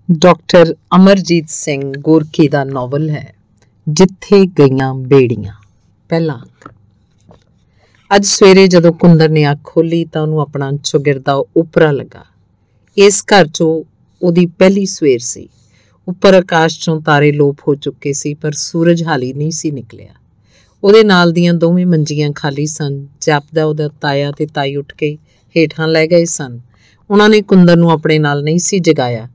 Doctor Amarjit Singh ਗੋਰਖੀ ਦਾ novel ਹੈ ਜਿੱਥੇ ਗਈਆਂ ਬੇੜੀਆਂ। ਪਹਿਲਾ ਅੰਕ। ਅੱਜ ਸਵੇਰੇ ਜਦੋਂ ਕੁੰਦਰ ਨੇ ਅੱਖ ਖੋਲ੍ਹੀ ਤਾਂ ਉਹਨੂੰ ਆਪਣਾ ਚੌਗਿਰਦਾ ਉਪਰਾ ਲੱਗਾ। ਇਸ ਘਰ 'ਚੋਂ ਉਹਦੀ ਪਹਿਲੀ ਸਵੇਰ ਸੀ। ਉੱਪਰ ਆਕਾਸ਼ 'ਚੋਂ ਤਾਰੇ ਲੋਪ ਹੋ ਚੁੱਕੇ ਸੀ, ਪਰ ਸੂਰਜ ਹਾਲੀ ਨਹੀਂ ਸੀ ਨਿਕਲਿਆ। ਉਹਦੇ ਨਾਲ ਦੀਆਂ ਦੋਵੇਂ ਮੰਜੀਆਂ ਖਾਲੀ ਸਨ। ਜਾਪਦਾ ਉਹਦਾ ਤਾਇਆ ਤੇ ਤਾਈ ਉੱਠ ਕੇ ਹੇਠਾਂ ਲੈ ਗਏ ਸਨ। ਉਹਨਾਂ ਨੇ ਕੁੰਦਰ ਨੂੰ ਆਪਣੇ ਨਾਲ ਨਹੀਂ ਸੀ ਜਗਾਇਆ।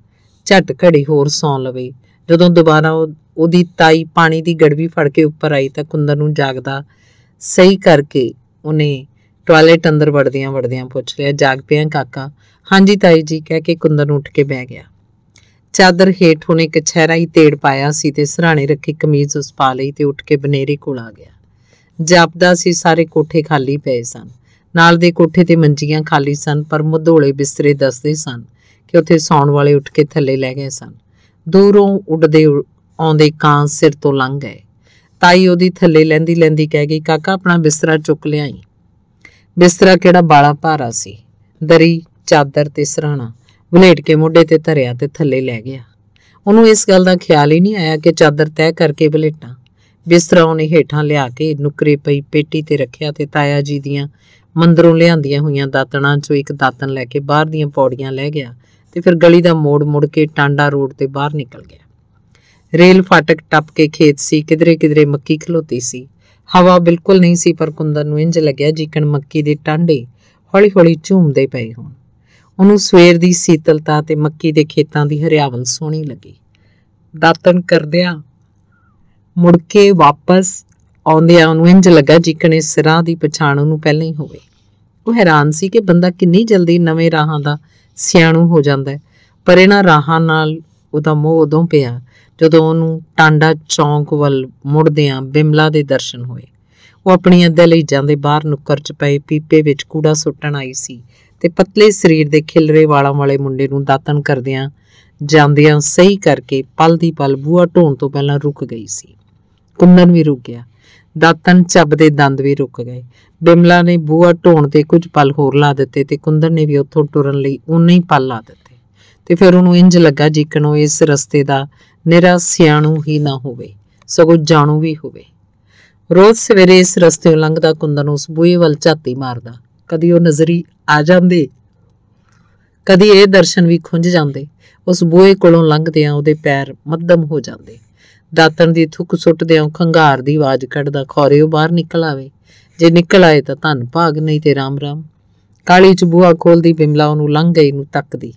ਝੱਟ ਘੜੀ ਹੋਰ ਸੌਂ ਲਵੇ। ਜਦੋਂ ਦੁਬਾਰਾ ਉਹਦੀ ਤਾਈ ਪਾਣੀ ਦੀ ਗੜਵੀ ਫੜ ਕੇ ਉੱਪਰ ਆਈ ਤਾਂ ਕੁੰਦਰ ਨੂੰ ਜਾਗਦਾ ਸਹੀ ਕਰਕੇ ਉਹਨੇ ਟਾਇਲਟ ਅੰਦਰ ਵੜਦਿਆਂ ਪੁੱਛ ਲਿਆ, ਜਾਗ ਪਿਆ ਕਾਕਾ? ਹਾਂਜੀ ਤਾਈ ਜੀ, ਕਹਿ ਕੇ ਕੁੰਦਰ ਨੂੰ ਉੱਠ ਕੇ ਬਹਿ ਗਿਆ। ਚਾਦਰ ਹੇਠ ਉਹਨੇ ਕਛਹਿਰਾ ਹੀ ਤੇੜ ਪਾਇਆ ਸੀ ਤੇ ਸਰਾਣੇ ਰੱਖੀ ਕਮੀਜ਼ ਉਸ ਪਾ ਲਈ ਤੇ ਉੱਠ ਕੇ ਬਨੇਰੇ ਕੋਲ ਆ ਗਿਆ। ਜਾਪਦਾ ਸੀ ਸਾਰੇ ਕੋਠੇ ਖਾਲੀ ਪਏ ਸਨ। ਨਾਲ ਦੇ ਕੋਠੇ ਤੇ ਮੰਜੀਆਂ ਖਾਲੀ ਸਨ, ਪਰ ਮੁਧੋਲੇ ਬਿਸਤਰੇ ਦੱਸਦੇ ਸਨ ਕਿ ਉੱਥੇ ਸੌਣ ਵਾਲੇ ਉੱਠ ਕੇ ਥੱਲੇ ਲੈ ਗਏ ਸਨ। ਦੂਰੋਂ ਉੱਡਦੇ ਆਉਂਦੇ ਕਾਂ ਸਿਰ ਤੋਂ ਲੰਘ ਗਏ। ਤਾਈ ਉਹਦੀ ਥੱਲੇ ਲੈਂਦੀ ਕਹਿ ਗਈ, ਕਾਕਾ ਆਪਣਾ ਬਿਸਤਰਾ ਚੁੱਕ ਲਿਆਈ। ਬਿਸਤਰਾ ਕਿਹੜਾ ਬਾਲਾ ਭਾਰਾ ਸੀ। ਦਰੀ, ਚਾਦਰ ਤੇ ਸਰਾਣਾ ਵਲੇਟ ਕੇ ਮੋਢੇ ਤੇ ਧਰਿਆ ਤੇ ਥੱਲੇ ਲੈ ਗਿਆ। ਉਹਨੂੰ ਇਸ ਗੱਲ ਦਾ ਖਿਆਲ ਹੀ ਨਹੀਂ ਆਇਆ ਕਿ ਚਾਦਰ ਤੈਅ ਕਰਕੇ ਵਲੇਟਾਂ। ਬਿਸਤਰਾ ਉਹਨੇ ਹੇਠਾਂ ਲਿਆ ਕੇ ਨੁਕਰੇ ਪਈ ਪੇਟੀ ਤੇ ਰੱਖਿਆ ਤੇ ਤਾਇਆ ਜੀ ਦੀਆਂ ਮੰਦਰੋਂ ਲਿਆਂਦੀਆਂ ਹੋਈਆਂ ਦਾਤਣਾਂ 'ਚੋਂ ਇੱਕ ਦਾਤਣ ਲੈ ਕੇ ਬਾਹਰ ਦੀਆਂ ਪੌੜੀਆਂ ਲੈ ਗਿਆ ਤੇ ਫਿਰ ਗਲੀ ਦਾ ਮੁੜ ਕੇ ਟਾਂਡਾ ਰੋਡ ਤੇ ਬਾਹਰ ਨਿਕਲ ਗਿਆ। ਰੇਲ ਫਾਟਕ ਟੱਪ ਕੇ ਖੇਤ ਸੀ। ਕਿਧਰੇ ਮੱਕੀ ਖਲੋਤੀ ਸੀ। ਹਵਾ ਬਿਲਕੁਲ ਨਹੀਂ ਸੀ, ਪਰ ਕੁੰਦਰ ਨੂੰ ਇੰਜ ਲੱਗਿਆ ਜਿਕਣ ਮੱਕੀ ਦੇ ਟਾਂਡੇ ਹੌਲੀ ਝੂਮਦੇ ਪਏ ਹੋਣ। ਉਹਨੂੰ ਸਵੇਰ ਦੀ ਸੀਤਲਤਾ ਤੇ ਮੱਕੀ ਦੇ ਖੇਤਾਂ ਦੀ ਹਰਿਆਵਲ ਸੋਹਣੀ ਲੱਗੀ। ਦਾਤਣ ਕਰਦਿਆਂ ਮੁੜ ਕੇ ਵਾਪਸ ਆਉਂਦਿਆਂ ਉਹਨੂੰ ਇੰਜ ਲੱਗਾ ਜਿਕਣ ਇਸ ਰਾਹ ਦੀ ਪਛਾਣ ਉਹਨੂੰ ਪਹਿਲਾਂ ਹੀ ਹੋਵੇ। ਉਹ ਹੈਰਾਨ ਸੀ ਕਿ ਬੰਦਾ ਕਿੰਨੀ ਜਲਦੀ ਨਵੇਂ ਰਾਹਾਂ ਦਾ ਸਿਆਣੂ ਹੋ ਜਾਂਦਾ ਹੈ, ਪਰ ਇਹਨਾਂ ਰਾਹਾਂ ਨਾਲ ਉਹਦਾ ਮੋਹ ਉਦੋਂ ਪਿਆ ਜਦੋਂ ਉਹਨੂੰ ਟਾਂਡਾ ਚੌਂਕ ਵੱਲ ਮੁੜਦਿਆਂ ਬਿਮਲਾ ਦੇ ਦਰਸ਼ਨ ਹੋਏ। ਉਹ ਆਪਣੀਆਂ ਦਹਿਲੀਜ਼ਾਂ ਦੇ ਬਾਹਰ ਨੁੱਕਰ 'ਚ ਪਏ ਪੀਪੇ ਵਿੱਚ ਕੂੜਾ ਸੁੱਟਣ ਆਈ ਸੀ ਤੇ ਪਤਲੇ ਸਰੀਰ ਦੇ ਖਿਲਰੇ ਵਾਲਾਂ ਵਾਲੇ ਮੁੰਡੇ ਨੂੰ ਦਾਤਣ ਕਰਦਿਆਂ ਜਾਂਦਿਆਂ ਸਹੀ ਕਰਕੇ ਪਲ ਦੀ ਪਲ ਬੂਹਾ ਢੋਣ ਤੋਂ ਪਹਿਲਾਂ ਰੁਕ ਗਈ ਸੀ। ਕੁੰਦਨ ਵੀ ਰੁਕ ਗਿਆ। ਦਾਤਣ ਚੱਬਦੇ ਦੰਦ ਵੀ ਰੁਕ ਗਏ। ਬਿਮਲਾ ਨੇ ਬੂਹਾ ਢੋਣ ਤੇ ਕੁਝ ਪਲ ਹੋਰ ਲਾ ਦਿੱਤੇ ਤੇ ਕੁੰਦਨ ਨੇ ਵੀ ਉੱਥੋਂ ਟੁਰਨ ਲਈ ਉਨੇ ਹੀ ਪਲ ਲਾ ਦਿੱਤੇ ਤੇ ਫਿਰ ਉਹਨੂੰ ਇੰਜ ਲੱਗਾ ਜਿਕਣ ਉਹ ਇਸ ਰਸਤੇ ਦਾ ਨਿਰਾ ਸਿਆਣੂ ਹੀ ਨਾ ਹੋਵੇ, ਸਗੋਂ ਜਾਣੂ ਵੀ ਹੋਵੇ। ਰੋਜ਼ ਸਵੇਰੇ ਇਸ ਰਸਤੇ ਲੰਘਦਾ ਕੁੰਦਨ ਉਸ ਬੂਹੇ ਵੱਲ ਝਾਤੀ ਮਾਰਦਾ। ਕਦੀ ਉਹ ਨਜ਼ਰੀ ਆ ਜਾਂਦੇ, ਕਦੀ ਇਹ ਦਰਸ਼ਨ ਵੀ ਖੁੰਝ ਜਾਂਦੇ। ਉਸ ਬੂਹੇ ਕੋਲੋਂ ਲੰਘਦਿਆਂ ਉਹਦੇ ਪੈਰ ਮੱਧਮ ਹੋ ਜਾਂਦੇ। ਦਾਤਣ ਦੀ ਥੁੱਕ ਸੁੱਟਦਿਆਂ ਖੰਘਾਰ ਦੀ ਆਵਾਜ਼ ਕੱਢਦਾ, ਖੌਰੇ ਉਹ ਬਾਹਰ ਨਿਕਲ ਆਵੇ। ਜੇ ਨਿਕਲ ਆਏ ਤਾਂ ਧੰਨ ਭਾਗ, ਨਹੀਂ ਤੇ ਰਾਮ ਰਾਮ। ਕਾਲੀ 'ਚ ਬੂਹਾ ਖੋਲਦੀ ਬਿਮਲਾ ਉਹਨੂੰ ਲੰਘ ਗਈ ਨੂੰ ਤੱਕਦੀ।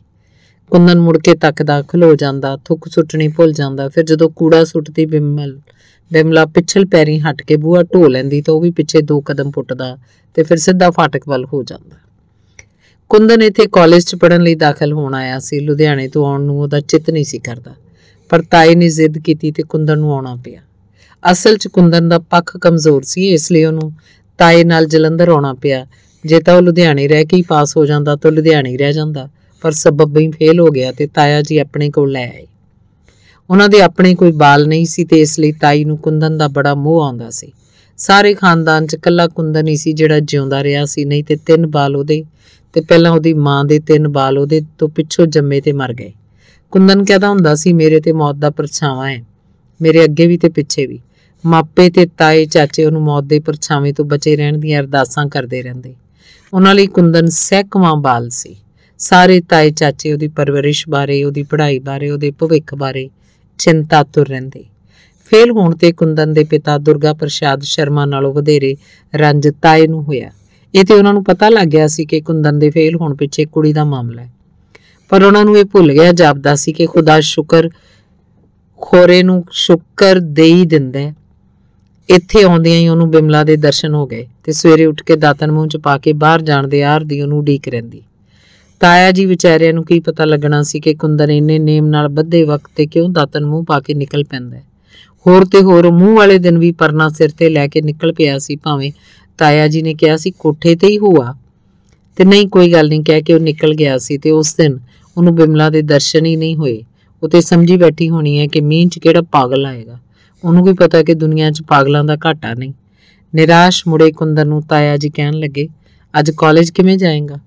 ਕੁੰਦਨ ਮੁੜ ਕੇ ਤੱਕਦਾ, ਖਲੋ ਜਾਂਦਾ, ਥੁੱਕ ਸੁੱਟਣੀ ਭੁੱਲ ਜਾਂਦਾ। ਫਿਰ ਜਦੋਂ ਕੂੜਾ ਸੁੱਟਦੀ ਬਿਮਲਾ ਪਿੱਛਲ ਪੈਰੀਂ ਹਟ ਕੇ ਬੂਹਾ ਢੋ ਲੈਂਦੀ ਤਾਂ ਉਹ ਵੀ ਪਿੱਛੇ 2 ਕਦਮ ਪੁੱਟਦਾ ਤੇ ਫਿਰ ਸਿੱਧਾ ਫਾਟਕ ਵੱਲ ਹੋ ਜਾਂਦਾ। ਕੁੰਦਨ ਇੱਥੇ ਕਾਲਜ 'ਚ ਪੜ੍ਹਨ ਲਈ ਦਾਖਲ ਹੋਣ ਆਇਆ ਸੀ। ਲੁਧਿਆਣੇ ਤੋਂ ਆਉਣ ਨੂੰ ਉਹਦਾ ਚਿੱਤ ਨਹੀਂ ਸੀ ਕਰਦਾ, ਪਰ ਤਾਏ ਨੇ ਜ਼ਿੱਦ ਕੀਤੀ ਤੇ ਕੁੰਦਨ ਨੂੰ ਆਉਣਾ ਪਿਆ। ਅਸਲ 'ਚ ਕੁੰਦਨ ਦਾ ਪੱਖ ਕਮਜ਼ੋਰ ਸੀ, ਇਸ ਲਈ ਉਹਨੂੰ ਤਾਏ ਨਾਲ ਜਲੰਧਰ ਆਉਣਾ ਪਿਆ। ਜੇ ਤਾਂ ਉਹ ਲੁਧਿਆਣੇ ਰਹਿ ਕੇ ਹੀ ਪਾਸ ਹੋ ਜਾਂਦਾ ਤਾਂ ਲੁਧਿਆਣੇ ਰਹਿ ਜਾਂਦਾ, ਪਰ ਸਬੱਬ ਹੀ ਫੇਲ ਹੋ ਗਿਆ ਤੇ ਤਾਇਆ ਜੀ ਆਪਣੇ ਕੋਲ ਲੈ ਆਏ। ਉਹਨਾਂ ਦੇ ਆਪਣੇ ਕੋਈ ਬਾਲ ਨਹੀਂ ਸੀ ਤੇ ਇਸ ਲਈ ਤਾਈ ਨੂੰ ਕੁੰਦਨ ਦਾ ਬੜਾ ਮੋਹ ਆਉਂਦਾ ਸੀ। ਸਾਰੇ ਖਾਨਦਾਨ 'ਚ ਇਕੱਲਾ ਕੁੰਦਨ ਹੀ ਸੀ ਜਿਹੜਾ ਜਿਉਂਦਾ ਰਿਹਾ ਸੀ, ਨਹੀਂ ਤੇ 3 ਬਾਲ ਉਹਦੇ ਤੇ ਪਹਿਲਾਂ ਉਹਦੀ ਮਾਂ ਦੇ 3 ਬਾਲ ਉਹਦੇ ਤੋਂ ਪਿੱਛੋਂ ਜੰਮੇ ਤੇ ਮਰ ਗਏ। ਕੁੰਦਨ ਕਹਿੰਦਾ ਹੁੰਦਾ ਸੀ, ਮੇਰੇ ਤੇ ਮੌਤ ਦਾ ਪਰਛਾਵਾਂ ਹੈ, ਮੇਰੇ ਅੱਗੇ ਵੀ ਤੇ ਪਿੱਛੇ ਵੀ। ਮਾਪੇ ਤੇ ਤਾਏ ਚਾਚੇ ਉਹਨੂੰ ਮੌਤ ਦੇ ਪਰਛਾਵੇਂ ਤੋਂ ਬਚੇ ਰਹਿਣ ਦੀਆਂ ਅਰਦਾਸਾਂ ਕਰਦੇ ਰਹਿੰਦੇ। ਉਹਨਾਂ ਲਈ ਕੁੰਦਨ ਸਹਿਕਵਾਂ ਬਾਲ ਸੀ। ਸਾਰੇ ਤਾਏ ਚਾਚੇ ਉਹਦੀ ਪਰਵਰਿਸ਼ ਬਾਰੇ, ਉਹਦੀ ਪੜ੍ਹਾਈ ਬਾਰੇ, ਉਹਦੇ ਭਵਿੱਖ ਬਾਰੇ ਚਿੰਤਾ ਤੁਰ ਰਹਿੰਦੇ। ਫੇਲ ਹੋਣ ਤੇ ਕੁੰਦਨ ਦੇ ਪਿਤਾ ਦੁਰਗਾ ਪ੍ਰਸਾਦ ਸ਼ਰਮਾ ਨਾਲੋਂ ਵਧੇਰੇ ਰੰਜ ਤਾਏ ਨੂੰ ਹੋਇਆ। ਇਹ ਤੇ ਉਹਨਾਂ ਨੂੰ ਪਤਾ ਲੱਗ ਗਿਆ ਸੀ ਕਿ ਕੁੰਦਨ ਦੇ ਫੇਲ ਹੋਣ ਪਿੱਛੇ ਕੁੜੀ ਦਾ ਮਾਮਲਾ ਹੈ, ਪਰ ਉਹਨਾਂ ਨੂੰ ਇਹ ਭੁੱਲ ਗਿਆ ਜਾਪਦਾ ਸੀ ਕਿ ਖੁਦਾ ਖੋਰੇ ਨੂੰ ਸ਼ੁਕਰ ਦੇ ਹੀ ਦਿੰਦਾ। ਇੱਥੇ ਆਉਂਦਿਆਂ ਹੀ ਉਹਨੂੰ ਬਿਮਲਾ ਦੇ ਦਰਸ਼ਨ ਹੋ ਗਏ ਤੇ ਸਵੇਰੇ ਉੱਠ ਕੇ ਦਾਤਣ ਮੂੰਹ 'ਚ ਪਾ ਕੇ ਬਾਹਰ ਜਾਣ ਦੇ ਆਰ ਦੀ ਉਹਨੂੰ ਉਡੀਕ ਰਹਿੰਦੀ। ਤਾਇਆ ਜੀ ਵਿਚਾਰਿਆਂ ਨੂੰ ਕੀ ਪਤਾ ਲੱਗਣਾ ਸੀ ਕਿ ਕੁੰਦਨ ਇੰਨੇ ਨੇਮ ਨਾਲ ਬੱਧੇ ਵਕਤ ਤੇ ਕਿਉਂ ਦਾਤਣ ਮੂੰਹ ਪਾ ਕੇ ਨਿਕਲ ਪੈਂਦਾ। ਹੋਰ ਤੇ ਹੋਰ ਮੂੰਹ ਵਾਲੇ ਦਿਨ ਵੀ ਪਰਨਾ ਸਿਰ ਤੇ ਲੈ ਕੇ ਨਿਕਲ ਪਿਆ ਸੀ, ਭਾਵੇਂ ਤਾਇਆ ਜੀ ਨੇ ਕਿਹਾ ਸੀ ਕੋਠੇ ਤੇ ਹੀ ਹੋਆ, ਤੇ ਨਹੀਂ ਕੋਈ ਗੱਲ ਨਹੀਂ ਕਹਿ ਕੇ ਉਹ ਨਿਕਲ ਗਿਆ ਸੀ। ਤੇ ਉਸ ਦਿਨ ਉਹਨੂੰ ਬਿਮਲਾ ਦੇ ਦਰਸ਼ਨ ਹੀ ਨਹੀਂ ਹੋਏ। ਉਹ ਤੇ ਸਮਝੀ ਬੈਠੀ ਹੋਣੀ ਹੈ ਕਿ ਮੀਂਹ 'ਚ ਕਿਹੜਾ ਪਾਗਲ ਆਏਗਾ। ਉਹਨੂੰ ਵੀ ਪਤਾ ਕਿ ਦੁਨੀਆ 'ਚ ਪਾਗਲਾਂ ਦਾ ਘਾਟਾ ਨਹੀਂ। ਨਿਰਾਸ਼ ਮੁੜੇ ਕੁੰਦਨ ਨੂੰ ਤਾਇਆ ਜੀ ਕਹਿਣ ਲੱਗੇ, ਅੱਜ ਕਾਲਜ ਕਿਵੇਂ ਜਾਏਗਾ?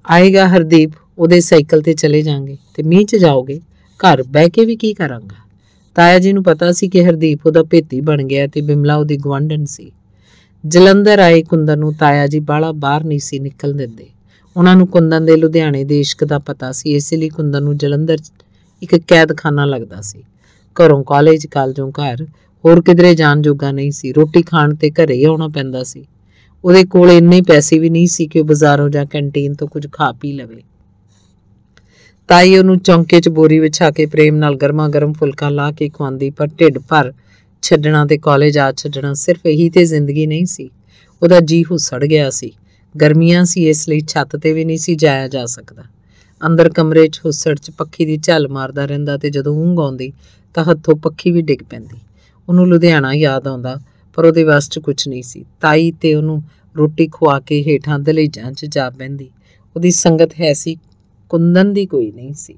ਆਏਗਾ ਹਰਦੀਪ, ਉਹਦੇ ਸਾਈਕਲ ਤੇ ਚਲੇ ਜਾਾਂਗੇ ਤੇ ਮੀਂਹ 'ਚ ਜਾਓਗੇ, ਘਰ ਬਹਿ ਕੇ ਵੀ ਕੀ ਕਰਾਂਗਾ। ਤਾਇਆ ਜੀ ਨੂੰ ਪਤਾ ਸੀ ਕਿ ਹਰਦੀਪ ਉਹਦਾ ਭੇਤੀ ਬਣ ਗਿਆ ਤੇ ਬਿਮਲਾ ਉਹਦੀ ਗੁਆਂਢਣ ਸੀ। ਜਲੰਧਰ ਆਏ ਕੁੰਦਨ ਨੂੰ ਤਾਇਆ ਜੀ ਬਾਹਲਾ ਬਾਹਰ ਨਹੀਂ ਸੀ ਨਿਕਲ ਦਿੰਦੇ। ਉਹਨਾਂ ਨੂੰ ਕੁੰਦਨ ਦੇ ਲੁਧਿਆਣੇ ਦੇ ਇਸ਼ਕ ਦਾ ਪਤਾ ਸੀ, ਇਸੇ ਲਈ ਕੁੰਦਨ ਨੂੰ ਜਲੰਧਰ ਇੱਕ ਕੈਦਖਾਨਾ ਲੱਗਦਾ ਸੀ। ਘਰੋਂ ਕਾਲਜੋਂ ਘਰ, ਹੋਰ ਕਿਧਰੇ ਜਾਣ ਜੋਗਾ ਨਹੀਂ ਸੀ। ਰੋਟੀ ਖਾਣ ਤੇ ਘਰੇ ਹੀ ਆਉਣਾ ਪੈਂਦਾ ਸੀ। ਉਹਦੇ ਕੋਲ ਇੰਨੇ ਪੈਸੇ ਵੀ ਨਹੀਂ ਸੀ ਕਿ ਉਹ ਬਾਜ਼ਾਰੋਂ ਜਾਂ ਕੈਂਟੀਨ ਤੋਂ ਕੁਝ ਖਾ ਪੀ ਲਵੇ। ਤਾਈ ਉਹਨੂੰ ਚੌਂਕੇ 'ਚ ਬੋਰੀ ਵਿਛਾ ਕੇ ਪ੍ਰੇਮ ਨਾਲ ਗਰਮਾ ਗਰਮ ਫੁਲਕਾ ਲਾ ਕੇ ਖਵਾਉਂਦੀ, ਪਰ ਢਿੱਡ ਭਰ ਛੱਡਣਾ ਤੇ ਕਾਲਜ ਆ ਛੱਡਣਾ ਸਿਰਫ ਇਹੀ ਤੇ ਜ਼ਿੰਦਗੀ ਨਹੀਂ ਸੀ। ਉਹਦਾ ਜੀ ਹੁੱਸੜ ਗਿਆ ਸੀ। ਗਰਮੀਆਂ ਸੀ, ਇਸ ਲਈ ਛੱਤ ਤੇ ਵੀ ਨਹੀਂ ਸੀ ਜਾਇਆ ਜਾ ਸਕਦਾ। ਅੰਦਰ ਕਮਰੇ 'ਚ ਹੁੱਸੜ 'ਚ ਪੱਖੀ ਦੀ ਝੱਲ ਮਾਰਦਾ ਰਹਿੰਦਾ ਤੇ ਜਦੋਂ ਊਂਘ ਆਉਂਦੀ ਤਾਂ ਹੱਥੋਂ ਪੱਖੀ ਵੀ ਡਿੱਗ ਪੈਂਦੀ। ਉਹਨੂੰ ਲੁਧਿਆਣਾ ਯਾਦ ਆਉਂਦਾ, ਪਰ ਉਹਦੇ ਵੱਸ 'ਚ ਕੁਝ ਨਹੀਂ ਸੀ। ਤਾਈ ਤੇ ਉਹਨੂੰ ਰੋਟੀ ਖਵਾ ਕੇ ਹੇਠਾਂ ਦਹਲੀਜ਼ਾਂ 'ਚ ਜਾ ਬਹਿੰਦੀ। ਉਹਦੀ ਸੰਗਤ ਹੈ ਸੀ, ਕੁੰਦਨ ਦੀ ਕੋਈ ਨਹੀਂ ਸੀ।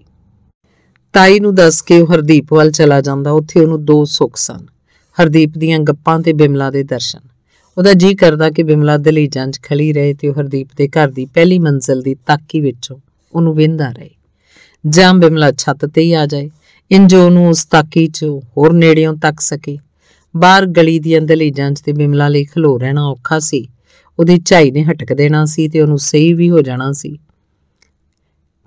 ਤਾਈ ਨੂੰ ਦੱਸ ਕੇ ਉਹ ਹਰਦੀਪ ਵੱਲ ਚਲਾ ਜਾਂਦਾ। ਉੱਥੇ ਉਹਨੂੰ ਦੋ ਸੁੱਖ ਸਨ, ਹਰਦੀਪ ਦੀਆਂ ਗੱਪਾਂ ਤੇ ਬਿਮਲਾ ਦੇ ਦਰਸ਼ਨ। ਉਹਦਾ ਜੀ ਕਰਦਾ ਕਿ ਬਿਮਲਾ ਦਹਲੀਜ਼ਾਂ 'ਚ ਖੜੀ ਰਹੇ ਤੇ ਉਹ ਹਰਦੀਪ ਦੇ ਘਰ ਦੀ ਪਹਿਲੀ ਮੰਜ਼ਿਲ ਦੀ ਤਾਕੀ ਵਿੱਚੋਂ ਉਹਨੂੰ ਵੇਂਦਾ ਰਹੇ, ਜਾਂ ਬਿਮਲਾ ਛੱਤ ਤੇ ਹੀ ਆ ਜਾਏ, ਇੰਜ ਉਹਨੂੰ ਉਸ ਤਾਕੀ 'ਚ ਹੋਰ ਨੇੜਿਓਂ ਤੱਕ ਸਕੇ। ਬਾਹਰ ਗਲੀ ਦੀਆਂ ਦਹਲੀਜ਼ਾਂ 'ਚ ਤੇ ਬਿਮਲਾ ਲਈ ਖਲੋ ਰਹਿਣਾ ਔਖਾ ਸੀ। ਉਹਦੀ ਝਾਈ ਨੇ ਹਟਕ ਦੇਣਾ ਸੀ ਤੇ ਉਹਨੂੰ ਸਹੀ ਵੀ ਹੋ ਜਾਣਾ ਸੀ।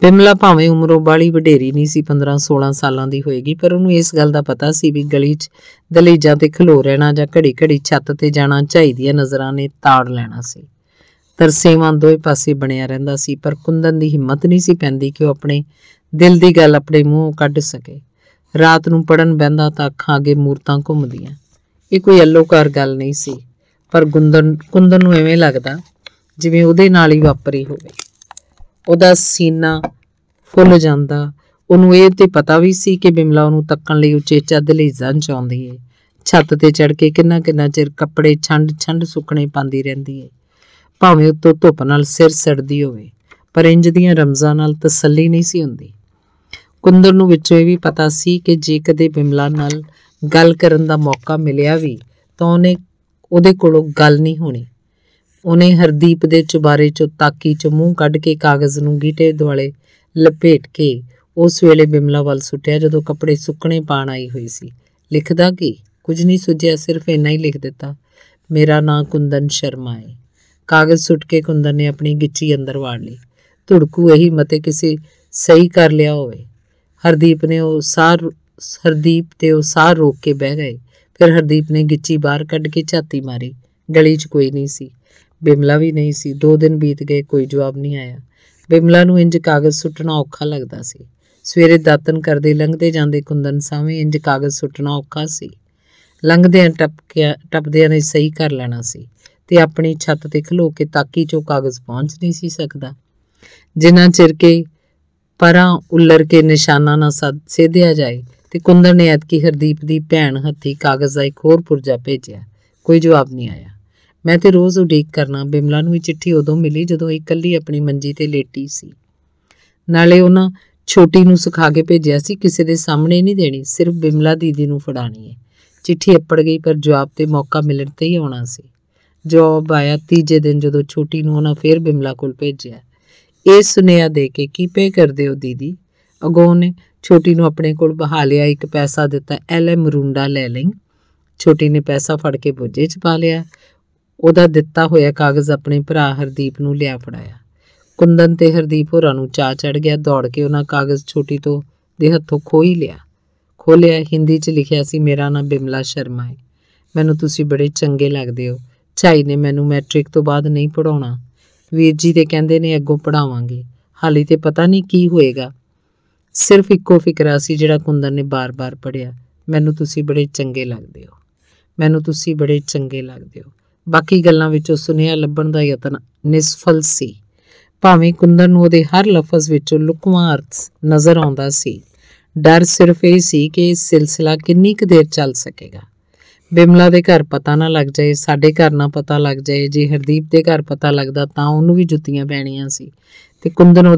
ਬਿਮਲਾ ਭਾਵੇਂ ਉਮਰੋਂ ਬਾਹਲੀ ਵਡੇਰੀ ਨਹੀਂ ਸੀ, 15-16 ਸਾਲਾਂ ਦੀ ਹੋਏਗੀ, ਪਰ ਉਹਨੂੰ ਇਸ ਗੱਲ ਦਾ ਪਤਾ ਸੀ ਵੀ ਗਲੀ 'ਚ ਦਹਲੀਜ਼ਾਂ ਤੇ ਖਲੋ ਰਹਿਣਾ ਜਾਂ ਘੜੀ ਘੜੀ ਛੱਤ ਤੇ ਜਾਣਾ ਝਾਈ ਦੀਆਂ ਨਜ਼ਰਾਂ ਨੇ ਤਾੜ ਲੈਣਾ ਸੀ। ਤਰਸੇਵਾਂ ਦੋਵੇਂ ਪਾਸੇ ਬਣਿਆ ਰਹਿੰਦਾ ਸੀ, ਪਰ ਕੁੰਦਨ ਦੀ ਹਿੰਮਤ ਨਹੀਂ ਸੀ ਪੈਂਦੀ ਕਿ ਉਹ ਆਪਣੇ ਦਿਲ ਦੀ ਗੱਲ ਆਪਣੇ ਮੂੰਹੋਂ ਕੱਢ ਸਕੇ। ਰਾਤ ਨੂੰ ਪੜ੍ਹਨ ਬਹਿੰਦਾ ਤਾਂ ਅੱਖਾਂ ਅੱਗੇ ਮੂਰਤਾਂ ਘੁੰਮਦੀਆਂ। ਇਹ ਕੋਈ ਅਲੋਕਾਰ ਗੱਲ ਨਹੀਂ ਸੀ, ਪਰ ਕੁੰਦਨ ਨੂੰ ਐਵੇਂ ਲੱਗਦਾ ਜਿਵੇਂ ਉਹਦੇ ਨਾਲ ਹੀ ਵਾਪਰੀ ਹੋਵੇ। ਉਹਦਾ ਸੀਨਾ ਫੁੱਲ ਜਾਂਦਾ। ਉਹਨੂੰ ਇਹ ਤੇ ਪਤਾ ਵੀ ਸੀ ਕਿ ਬਿਮਲਾ ਉਹਨੂੰ ਤੱਕਣ ਲਈ ਉਚੇਚਾ ਦਹਲੀਜ਼ਾਂ 'ਚ ਆਉਂਦੀ ਏ। ਛੱਤ ਤੇ ਚੜ੍ਹ ਕੇ ਕਿੰਨਾ ਚਿਰ ਕੱਪੜੇ ਛੰਡ ਸੁੱਕਣੇ ਪਾਉਂਦੀ ਰਹਿੰਦੀ ਏ, ਭਾਵੇਂ ਉੱਤੋਂ ਧੁੱਪ ਨਾਲ ਸਿਰ ਸੜਦੀ ਹੋਵੇ, ਪਰ ਇੰਜ ਦੀਆਂ ਰਮਜ਼ਾਂ ਨਾਲ ਤਸੱਲੀ ਨਹੀਂ ਸੀ ਹੁੰਦੀ। ਕੁੰਦਨ ਨੂੰ ਵਿੱਚੋਂ ਇਹ ਵੀ ਪਤਾ ਸੀ ਕਿ ਜੇ ਕਦੇ ਬਿਮਲਾ ਨਾਲ ਗੱਲ ਕਰਨ ਦਾ ਮੌਕਾ ਮਿਲਿਆ ਵੀ ਤਾਂ ਉਹਦੇ ਕੋਲੋਂ ਗੱਲ ਨਹੀਂ ਹੋਣੀ। ਉਹਨੇ ਹਰਦੀਪ ਦੇ ਚੁਬਾਰੇ 'ਚੋਂ ਤਾਕੀ 'ਚੋਂ ਮੂੰਹ ਕੱਢ ਕੇ ਕਾਗਜ਼ ਨੂੰ ਗੀਟੇ ਦੁਆਲੇ ਲਪੇਟ ਕੇ ਉਸ ਵੇਲੇ ਬਿਮਲਾ ਵੱਲ ਸੁੱਟਿਆ ਜਦੋਂ ਕੱਪੜੇ ਸੁੱਕਣੇ ਪਾਣ ਆਈ ਹੋਈ ਸੀ। ਲਿਖਦਾ ਕੀ? ਕੁਝ ਨਹੀਂ ਸੁਝਿਆ, ਸਿਰਫ ਇੰਨਾ ਹੀ ਲਿਖ ਦਿੱਤਾ, ਮੇਰਾ ਨਾਂ ਕੁੰਦਨ ਸ਼ਰਮਾ ਏ। ਕਾਗਜ਼ ਸੁੱਟ ਕੇ ਕੁੰਦਨ ਨੇ ਆਪਣੀ ਗਿੱਚੀ ਅੰਦਰ ਵਾੜ ਲਈ। ਧੁੜਕੂ ਇਹੀ ਮਤੇ ਕਿਸੇ ਸਹੀ ਕਰ ਲਿਆ ਹੋਵੇ। ਹਰਦੀਪ ਤੇ ਉਹ ਸਾਹ ਰੋਕ ਕੇ ਬਹਿ ਗਏ। ਫਿਰ ਹਰਦੀਪ ਨੇ ਗਿੱਚੀ ਬਾਹਰ ਕੱਢ ਕੇ ਝਾਤੀ ਮਾਰੀ। ਗਲੀ 'ਚ ਕੋਈ ਨਹੀਂ ਸੀ, ਬਿਮਲਾ ਵੀ ਨਹੀਂ ਸੀ। 2 ਦਿਨ ਬੀਤ ਗਏ, ਕੋਈ ਜਵਾਬ ਨਹੀਂ ਆਇਆ। ਬਿਮਲਾ ਨੂੰ ਇੰਜ ਕਾਗਜ਼ ਸੁੱਟਣਾ ਔਖਾ ਲੱਗਦਾ ਸੀ। ਸਵੇਰੇ ਦਾਤਨ ਕਰਦੇ ਲੰਘਦੇ ਜਾਂਦੇ ਕੁੰਦਨ ਸਾਹਵੇਂ ਇੰਜ ਕਾਗਜ਼ ਸੁੱਟਣਾ ਔਖਾ ਸੀ। ਲੰਘਦਿਆਂ ਟੱਪਦਿਆਂ ਨੇ ਸਹੀ ਕਰ ਲੈਣਾ ਸੀ ਤੇ ਆਪਣੀ ਛੱਤ ਤੇ ਖਲੋ ਕੇ ਤਾਕੀ 'ਚੋਂ ਕਾਗਜ਼ ਪਹੁੰਚ ਨਹੀਂ ਸੀ ਸਕਦਾ। ਜਿੰਨਾ ਚਿਰ ਕੇ ਪਰਾਂ ਉੱਲਰ ਕੇ ਨਿਸ਼ਾਨਾ ਨਾ ਸੇਧਿਆ ਜਾਏ। ਤੇ ਕੁੰਦਨ ਨੇ ਐਤਕੀ ਹਰਦੀਪ ਦੀ ਭੈਣ ਹੱਥੀ ਕਾਗਜ਼ ਦਾ ਇੱਕ ਹੋਰ ਪੁਰਜਾ ਭੇਜਿਆ। ਕੋਈ ਜਵਾਬ ਨਹੀਂ ਆਇਆ। ਮੈਂ ਤੇ ਰੋਜ਼ ਉਡੀਕ ਕਰਨਾ। ਬਿਮਲਾ ਨੂੰ ਇਹ ਚਿੱਠੀ ਉਦੋਂ ਮਿਲੀ ਜਦੋਂ ਇਹ ਇਕੱਲੀ ਆਪਣੀ ਮੰਜੀ ਤੇ ਲੇਟੀ ਸੀ। ਨਾਲੇ ਉਹਨਾਂ ਛੋਟੀ ਨੂੰ ਸਿਖਾ ਕੇ ਭੇਜਿਆ ਸੀ, ਕਿਸੇ ਦੇ ਸਾਹਮਣੇ ਨਹੀਂ ਦੇਣੀ, ਸਿਰਫ ਬਿਮਲਾ ਦੀਦੀ ਨੂੰ ਫੜਾਣੀ ਹੈ। ਚਿੱਠੀ ਅੱਪੜ ਗਈ, ਪਰ ਜਵਾਬ ਤੇ ਮੌਕਾ ਮਿਲਣ ਤੇ ਹੀ ਆਉਣਾ ਸੀ। ਜਵਾਬ ਆਇਆ ਤੀਜੇ ਦਿਨ, ਜਦੋਂ ਛੋਟੀ ਨੂੰ ਉਹਨਾਂ ਫੇਰ ਬਿਮਲਾ ਕੋਲ ਭੇਜਿਆ। ਇਹ ਸੁਨੇਹਾ ਦੇ ਕੇ, ਕੀ ਪੇ ਕਰਦੇ ਹੋ ਦੀਦੀ? ਅਗੋਂ ਨੇ ਛੋਟੀ ਨੂੰ ਆਪਣੇ ਕੋਲ ਬਹਾ ਲਿਆ। ਇੱਕ ਪੈਸਾ ਦਿੱਤਾ, ਐਲੇ ਮਰੂੰਡਾ ਲੈ ਲਈ। ਛੋਟੀ ਨੇ ਪੈਸਾ ਫੜ ਕੇ ਬੋਝੇ 'ਚ ਪਾ ਲਿਆ। ਉਹਦਾ ਦਿੱਤਾ ਹੋਇਆ ਕਾਗਜ਼ ਆਪਣੇ ਭਰਾ ਹਰਦੀਪ ਨੂੰ ਲਿਆ ਫੜਾਇਆ। ਕੁੰਦਨ ਤੇ ਹਰਦੀਪ ਹੋਰਾਂ ਨੂੰ ਚਾਅ ਚੜ੍ਹ ਗਿਆ। ਦੌੜ ਕੇ ਉਹਨਾਂ ਕਾਗਜ਼ ਛੋਟੀ ਦੇ ਹੱਥੋਂ ਖੋਲਿਆ। ਹਿੰਦੀ 'ਚ ਲਿਖਿਆ ਸੀ, ਮੇਰਾ ਨਾਂ ਬਿਮਲਾ ਸ਼ਰਮਾ ਹੈ, ਮੈਨੂੰ ਤੁਸੀਂ ਬੜੇ ਚੰਗੇ ਲੱਗਦੇ ਹੋ। ਝਾਈ ਨੇ ਮੈਨੂੰ ਮੈਟ੍ਰਿਕ ਤੋਂ ਬਾਅਦ ਨਹੀਂ ਪੜ੍ਹਾਉਣਾ। ਵੀਰ ਜੀ ਤੇ ਕਹਿੰਦੇ ਨੇ ਅੱਗੋਂ ਪੜ੍ਹਾਵਾਂਗੇ, ਹਾਲੀ ਤੇ ਪਤਾ ਨਹੀਂ ਕੀ ਹੋਏਗਾ। ਸਿਰਫ ਇੱਕੋ ਫਿਕਰਾ ਸੀ ਜਿਹੜਾ ਕੁੰਦਨ ਨੇ ਬਾਰ-ਬਾਰ ਪੜ੍ਹਿਆ, ਮੈਨੂੰ ਤੁਸੀਂ ਬੜੇ ਚੰਗੇ ਲੱਗਦੇ ਹੋ, ਮੈਨੂੰ ਤੁਸੀਂ ਬੜੇ ਚੰਗੇ ਲੱਗਦੇ ਹੋ। ਬਾਕੀ ਗੱਲਾਂ ਵਿੱਚੋਂ ਸੁਨੇਹਾ ਲੱਭਣ ਦਾ ਯਤਨ ਨਿਸਫਲ ਸੀ। ਭਾਵੇਂ ਕੁੰਦਨ ਨੂੰ ਉਹਦੇ ਹਰ ਲਫ਼ਜ਼ ਵਿੱਚੋਂ ਲੁਕਵਾਂ ਅਰਥ ਨਜ਼ਰ ਆਉਂਦਾ ਸੀ। ਡਰ ਸਿਰਫ ਇਹ ਸੀ ਕਿ ਇਹ ਸਿਲਸਿਲਾ ਕਿੰਨੀ ਕੁ ਦੇਰ ਚੱਲ ਸਕੇਗਾ। ਬਿਮਲਾ ਦੇ ਘਰ ਪਤਾ ਨਾ ਲੱਗ ਜਾਏ, ਸਾਡੇ ਘਰ ਨਾ ਪਤਾ ਲੱਗ ਜਾਏ। ਜੇ ਹਰਦੀਪ ਦੇ ਘਰ ਪਤਾ ਲੱਗਦਾ ਤਾਂ ਉਹਨੂੰ ਵੀ ਜੁੱਤੀਆਂ ਪੈਣੀਆਂ ਸੀ ਤੇ ਕੁੰਦਨ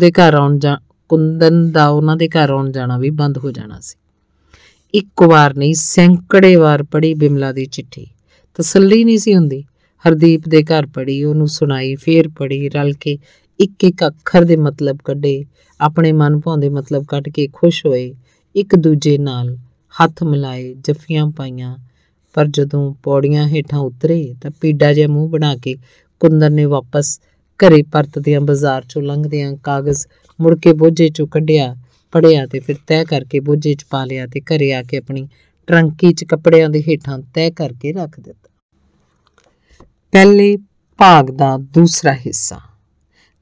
ਦਾ ਉਹਨਾਂ ਦੇ ਘਰ ਆਉਣ ਜਾਣਾ ਵੀ ਬੰਦ ਹੋ ਜਾਣਾ ਸੀ। ਇੱਕ ਵਾਰ ਨਹੀਂ, ਸੈਂਕੜੇ ਵਾਰ ਪੜ੍ਹੀ ਬਿਮਲਾ ਦੀ ਚਿੱਠੀ, ਤਸੱਲੀ ਨਹੀਂ ਸੀ ਹੁੰਦੀ। ਹਰਦੀਪ ਦੇ ਘਰ ਪੜ੍ਹੀ, ਉਹਨੂੰ ਸੁਣਾਈ, ਫੇਰ ਪੜ੍ਹੀ, ਰਲ ਕੇ ਇੱਕ ਇੱਕ ਅੱਖਰ ਦੇ ਮਤਲਬ ਕੱਢੇ, ਆਪਣੇ ਮਨ ਭਾਉਂਦੇ ਮਤਲਬ ਕੱਢ ਕੇ ਖੁਸ਼ ਹੋਏ, ਇੱਕ ਦੂਜੇ ਨਾਲ ਹੱਥ ਮਿਲਾਏ, ਜੱਫੀਆਂ ਪਾਈਆਂ। ਪਰ ਜਦੋਂ ਪੌੜੀਆਂ ਹੇਠਾਂ ਉਤਰੇ ਤਾਂ ਪੀਡਾ ਜਿਹਾ ਮੂੰਹ ਬਣਾ ਕੇ ਕੁੰਦਨ ਨੇ ਵਾਪਸ ਘਰੇ ਪਰਤਦਿਆਂ ਬਾਜ਼ਾਰ ਚੋਂ ਲੰਘਦਿਆਂ ਕਾਗਜ਼ ਮੁੜ ਕੇ ਬੋਝੇ ਚੋਂ ਕੱਢਿਆ, ਪੜ੍ਹਿਆ ਤੇ ਫਿਰ ਤੈਅ ਕਰਕੇ ਬੋਝੇ 'ਚ ਪਾ ਲਿਆ ਤੇ ਘਰੇ ਆ ਕੇ ਆਪਣੀ ਟਰੰਕੀ 'ਚ ਕੱਪੜਿਆਂ ਦੇ ਹੇਠਾਂ ਤੈਅ ਕਰਕੇ ਰੱਖ ਦਿੱਤਾ। ਪਹਿਲੇ ਭਾਗ ਦਾ ਦੂਸਰਾ ਹਿੱਸਾ।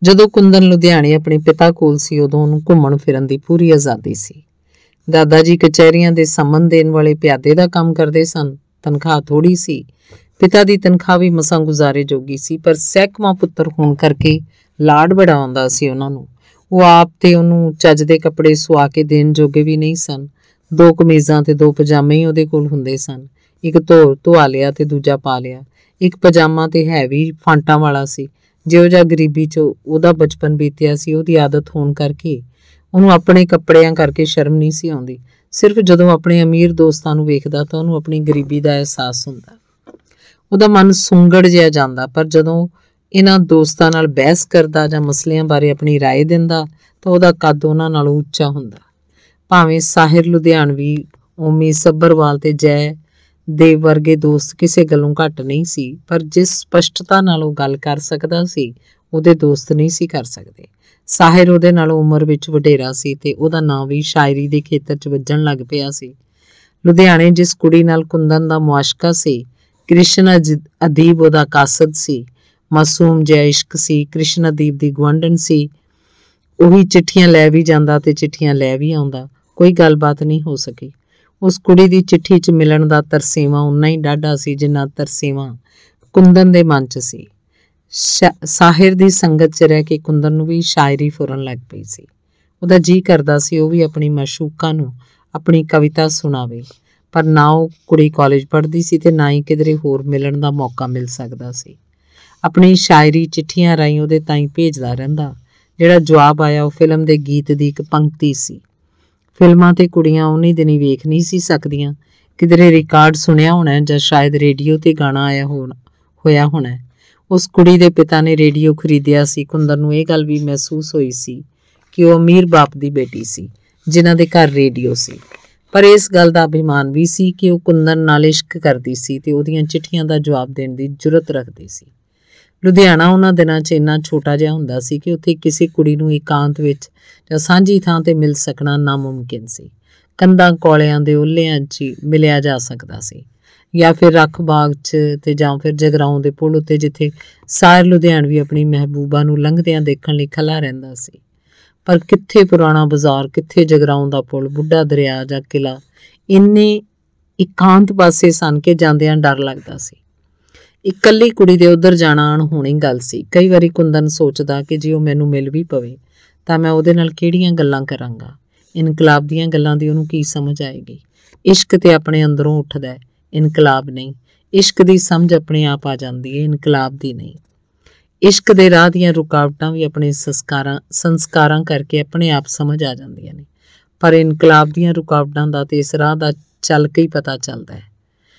ਜਦੋਂ ਕੁੰਦਨ ਲੁਧਿਆਣੇ ਆਪਣੇ ਪਿਤਾ ਕੋਲ ਸੀ ਉਦੋਂ ਉਹਨੂੰ ਘੁੰਮਣ ਫਿਰਨ ਦੀ ਪੂਰੀ ਆਜ਼ਾਦੀ ਸੀ। ਦਾਦਾ ਜੀ ਕਚਹਿਰੀਆਂ ਦੇ ਸੰਮਨ ਦੇਣ ਵਾਲੇ ਪਿਆਦੇ ਦਾ ਕੰਮ ਕਰਦੇ ਸਨ। ਤਨਖਾਹ ਥੋੜ੍ਹੀ ਸੀ। ਪਿਤਾ ਦੀ ਤਨਖਾਹ ਵੀ ਮਸਾਂ ਗੁਜ਼ਾਰੇ ਜੋਗੀ ਸੀ, ਪਰ ਸਹਿਕਵਾਂ ਪੁੱਤਰ ਹੋਣ ਕਰਕੇ ਲਾਡ ਬੜਾ ਆਉਂਦਾ ਸੀ ਉਹਨਾਂ ਨੂੰ। ਉਹ ਆਪ ਤੇ ਉਹਨੂੰ ਚੱਜ ਦੇ ਕੱਪੜੇ ਸੁਆ ਕੇ ਦੇਣ ਜੋਗੇ ਵੀ ਨਹੀਂ ਸਨ। 2 ਕਮੀਜ਼ਾਂ ਤੇ 2 ਪਜਾਮੇ ਹੀ ਉਹਦੇ ਕੋਲ ਹੁੰਦੇ ਸਨ। ਇੱਕ ਧਵਾ ਲਿਆ ਤੇ ਦੂਜਾ ਪਾ ਲਿਆ। ਇੱਕ ਪਜਾਮਾ ਤੇ ਹੈ ਵੀ ਫਾਂਟਾਂ ਵਾਲਾ ਸੀ। ਜਿਹੋ ਜਿਹਾ ਗਰੀਬੀ 'ਚ ਉਹਦਾ ਬਚਪਨ ਬੀਤਿਆ ਸੀ, ਉਹਦੀ ਆਦਤ ਹੋਣ ਕਰਕੇ ਉਹਨੂੰ ਆਪਣੇ ਕੱਪੜਿਆਂ ਕਰਕੇ ਸ਼ਰਮ ਨਹੀਂ ਸੀ ਆਉਂਦੀ। ਸਿਰਫ ਜਦੋਂ ਆਪਣੇ ਅਮੀਰ ਦੋਸਤਾਂ ਨੂੰ ਵੇਖਦਾ ਤਾਂ ਉਹਨੂੰ ਆਪਣੀ ਗਰੀਬੀ ਦਾ ਅਹਿਸਾਸ ਹੁੰਦਾ। ਉਹਦਾ ਮਨ ਸੁੰਗੜ ਜਿਹਾ ਜਾਂਦਾ, ਪਰ ਜਦੋਂ ਇਹਨਾਂ ਦੋਸਤਾਂ ਨਾਲ ਬਹਿਸ ਕਰਦਾ ਜਾਂ ਮਸਲਿਆਂ ਬਾਰੇ ਆਪਣੀ ਰਾਏ ਦਿੰਦਾ ਤਾਂ ਉਹਦਾ ਕੱਦ ਉਹਨਾਂ ਨਾਲੋਂ ਉੱਚਾ ਹੁੰਦਾ। ਭਾਵੇਂ ਸਾਹਿਰ ਲੁਧਿਆਣਵੀ, ਓਮੀ ਸੱਭਰਵਾਲ ਤੇ ਜੈ ਦੇ ਵਰਗੇ ਦੋਸਤ ਕਿਸੇ ਗੱਲੋਂ ਘੱਟ ਨਹੀਂ ਸੀ, ਪਰ ਜਿਸ ਸਪਸ਼ਟਤਾ ਨਾਲ ਉਹ ਗੱਲ ਕਰ ਸਕਦਾ ਸੀ ਉਹਦੇ ਦੋਸਤ ਨਹੀਂ ਸੀ ਕਰ ਸਕਦੇ। ਸਾਹਿਰ ਉਹਦੇ ਨਾਲੋਂ ਉਮਰ ਵਿੱਚ ਵਡੇਰਾ ਸੀ ਤੇ ਉਹਦਾ ਨਾਂ ਵੀ ਸ਼ਾਇਰੀ ਦੇ ਖੇਤਰ 'ਚ ਵੱਜਣ ਲੱਗ ਪਿਆ ਸੀ। ਲੁਧਿਆਣੇ ਜਿਸ ਕੁੜੀ ਨਾਲ ਕੁੰਦਨ ਦਾ ਮੁਆਸ਼ਕਾ ਸੀ, ਕ੍ਰਿਸ਼ਨ ਅਦੀਬ ਉਹਦਾ ਕਾਸਦ ਸੀ। ਮਾਸੂਮ ਜਿਹਾ ਇਸ਼ਕ ਸੀ। ਕ੍ਰਿਸ਼ਨ ਅਦੀਬ ਦੀ ਗੁਆਂਢਣ ਸੀ। ਉਹੀ ਚਿੱਠੀਆਂ ਲੈ ਵੀ ਜਾਂਦਾ ਤੇ ਚਿੱਠੀਆਂ ਲੈ ਵੀ ਆਉਂਦਾ। ਕੋਈ ਗੱਲਬਾਤ ਨਹੀਂ ਹੋ ਸਕੀ। ਉਸ ਕੁੜੀ ਦੀ ਚਿੱਠੀ 'ਚ ਮਿਲਣ ਦਾ ਤਰਸੇਵਾਂ ਉਨਾ ਹੀ ਡਾਢਾ ਸੀ ਜਿੰਨਾ ਤਰਸੇਵਾਂ ਕੁੰਦਨ ਦੇ ਮਨ 'ਚ ਸੀ। ਸਾਹਿਰ ਦੀ ਸੰਗਤ 'ਚ ਰਹਿ ਕੇ ਕੁੰਦਨ ਨੂੰ ਵੀ ਸ਼ਾਇਰੀ ਫੁਰਨ ਲੱਗ ਪਈ ਸੀ। ਉਹਦਾ ਜੀਅ ਕਰਦਾ ਸੀ ਉਹ ਵੀ ਆਪਣੀ ਮਾਸ਼ੂਕਾ ਨੂੰ ਆਪਣੀ ਕਵਿਤਾ ਸੁਣਾਵੇ, ਪਰ ਨਾ ਉਹ ਕੁੜੀ ਕਾਲਜ ਪੜ੍ਹਦੀ ਸੀ ਤੇ ਨਾ ਹੀ ਕਿਧਰੇ ਹੋਰ ਮਿਲਣ ਦਾ ਮੌਕਾ ਮਿਲ ਸਕਦਾ ਸੀ। ਆਪਣੀ ਸ਼ਾਇਰੀ ਚਿੱਠੀਆਂ ਰਾਹੀਂ ਉਹਦੇ ਤਾਈਂ ਭੇਜਦਾ ਰਹਿੰਦਾ। ਜਿਹੜਾ ਜਵਾਬ ਆਇਆ ਉਹ ਫਿਲਮ ਦੇ ਗੀਤ ਦੀ ਇੱਕ ਪੰਕਤੀ ਸੀ। ਫਿਲਮਾਂ ਤੇ ਕੁੜੀਆਂ ਉਨੀ ਦਿਨੀ ਵੇਖ ਨਹੀਂ ਸੀ ਸਕਦੀਆਂ। ਕਿਧਰੇ ਰਿਕਾਰਡ ਸੁਣਿਆ ਹੋਣਾ ਜਾਂ ਸ਼ਾਇਦ ਰੇਡੀਓ ਤੇ ਗਾਣਾ ਆਇਆ ਹੋਇਆ ਹੋਣਾ। ਉਸ ਕੁੜੀ ਦੇ ਪਿਤਾ ਨੇ ਰੇਡੀਓ ਖਰੀਦਿਆ ਸੀ। ਕੁੰਦਨ ਨੂੰ ਇਹ ਗੱਲ ਵੀ ਮਹਿਸੂਸ ਹੋਈ ਸੀ ਕਿ ਉਹ ਅਮੀਰ ਬਾਪ ਦੀ ਬੇਟੀ ਸੀ ਜਿਨ੍ਹਾਂ ਦੇ ਘਰ ਰੇਡੀਓ ਸੀ, ਪਰ ਇਸ ਗੱਲ ਦਾ ਅਭਿਮਾਨ ਵੀ ਸੀ ਕਿ ਉਹ ਕੁੰਦਨ ਨਾਲ ਇਸ਼ਕ ਕਰਦੀ ਸੀ ਤੇ ਉਹਦੀਆਂ ਚਿੱਠੀਆਂ ਦਾ ਜਵਾਬ ਦੇਣ ਦੀ ਜੁਰਤ ਰੱਖਦੀ ਸੀ। ਲੁਧਿਆਣਾ ਉਹਨਾਂ ਦਿਨਾਂ 'ਚ ਇੰਨਾ ਛੋਟਾ ਜਿਹਾ ਹੁੰਦਾ ਸੀ ਕਿ ਉੱਥੇ ਕਿਸੇ ਕੁੜੀ ਨੂੰ ਇਕਾਂਤ ਵਿੱਚ ਜਾਂ ਸਾਂਝੀ ਥਾਂ ਤੇ ਮਿਲ ਸਕਣਾ ਨਾਮੁਮਕਿਨ ਸੀ। ਕੰਧਾਂ ਕੌਲਿਆਂ ਦੇ ਓਹਲਿਆਂ 'ਚ ਹੀ ਮਿਲਿਆ ਜਾ ਸਕਦਾ ਸੀ, ਜਾਂ ਫਿਰ ਰੱਖ ਬਾਗ 'ਚ ਤੇ ਜਾਂ ਫਿਰ ਜਗਰਾਓਂ ਦੇ ਪੁਲ ਉੱਤੇ ਜਿੱਥੇ ਸਾਹਿਰ ਲੁਧਿਆਣਵੀ ਆਪਣੀ ਮਹਿਬੂਬਾ ਨੂੰ ਲੰਘਦਿਆਂ ਦੇਖਣ ਲਈ ਖਲਾ ਰਹਿੰਦਾ ਸੀ। ਪਰ ਕਿੱਥੇ ਪੁਰਾਣਾ ਬਾਜ਼ਾਰ, ਕਿੱਥੇ ਜਗਰਾਓਂ ਦਾ ਪੁਲ, ਬੁੱਢਾ ਦਰਿਆ ਜਾਂ ਕਿਲਾ ਇੰਨੇ ਇਕਾਂਤ ਪਾਸੇ ਸਨ ਕਿ ਜਾਂਦਿਆਂ ਡਰ ਲੱਗਦਾ ਸੀ। ਇਕੱਲੀ ਕੁੜੀ ਦੇ ਉੱਧਰ ਜਾਣਾ ਅਣਹੋਣੀ ਗੱਲ ਸੀ। ਕਈ ਵਾਰੀ ਕੁੰਦਨ ਸੋਚਦਾ ਕਿ ਜੇ ਉਹ ਮੈਨੂੰ ਮਿਲ ਵੀ ਪਵੇ ਤਾਂ ਮੈਂ ਉਹਦੇ ਨਾਲ ਕਿਹੜੀਆਂ ਗੱਲਾਂ ਕਰਾਂਗਾ। ਇਨਕਲਾਬ ਦੀਆਂ ਗੱਲਾਂ ਦੀ ਉਹਨੂੰ ਕੀ ਸਮਝ ਆਏਗੀ। ਇਸ਼ਕ ਤੇ ਆਪਣੇ ਅੰਦਰੋਂ ਉੱਠਦਾ ਹੈ, ਇਨਕਲਾਬ ਨਹੀਂ। ਇਸ਼ਕ ਦੀ ਸਮਝ ਆਪਣੇ ਆਪ ਆ ਜਾਂਦੀ ਹੈ, ਇਨਕਲਾਬ ਦੀ ਨਹੀਂ। ਇਸ਼ਕ ਦੇ ਰਾਹ ਦੀਆਂ ਰੁਕਾਵਟਾਂ ਵੀ ਆਪਣੇ ਸੰਸਕਾਰਾਂ ਕਰਕੇ ਆਪਣੇ ਆਪ ਸਮਝ ਆ ਜਾਂਦੀਆਂ ਨੇ, ਪਰ ਇਨਕਲਾਬ ਦੀਆਂ ਰੁਕਾਵਟਾਂ ਦਾ ਤੇ ਇਸ ਰਾਹ ਦਾ ਚੱਲ ਕੇ ਹੀ ਪਤਾ ਚੱਲਦਾ ਹੈ।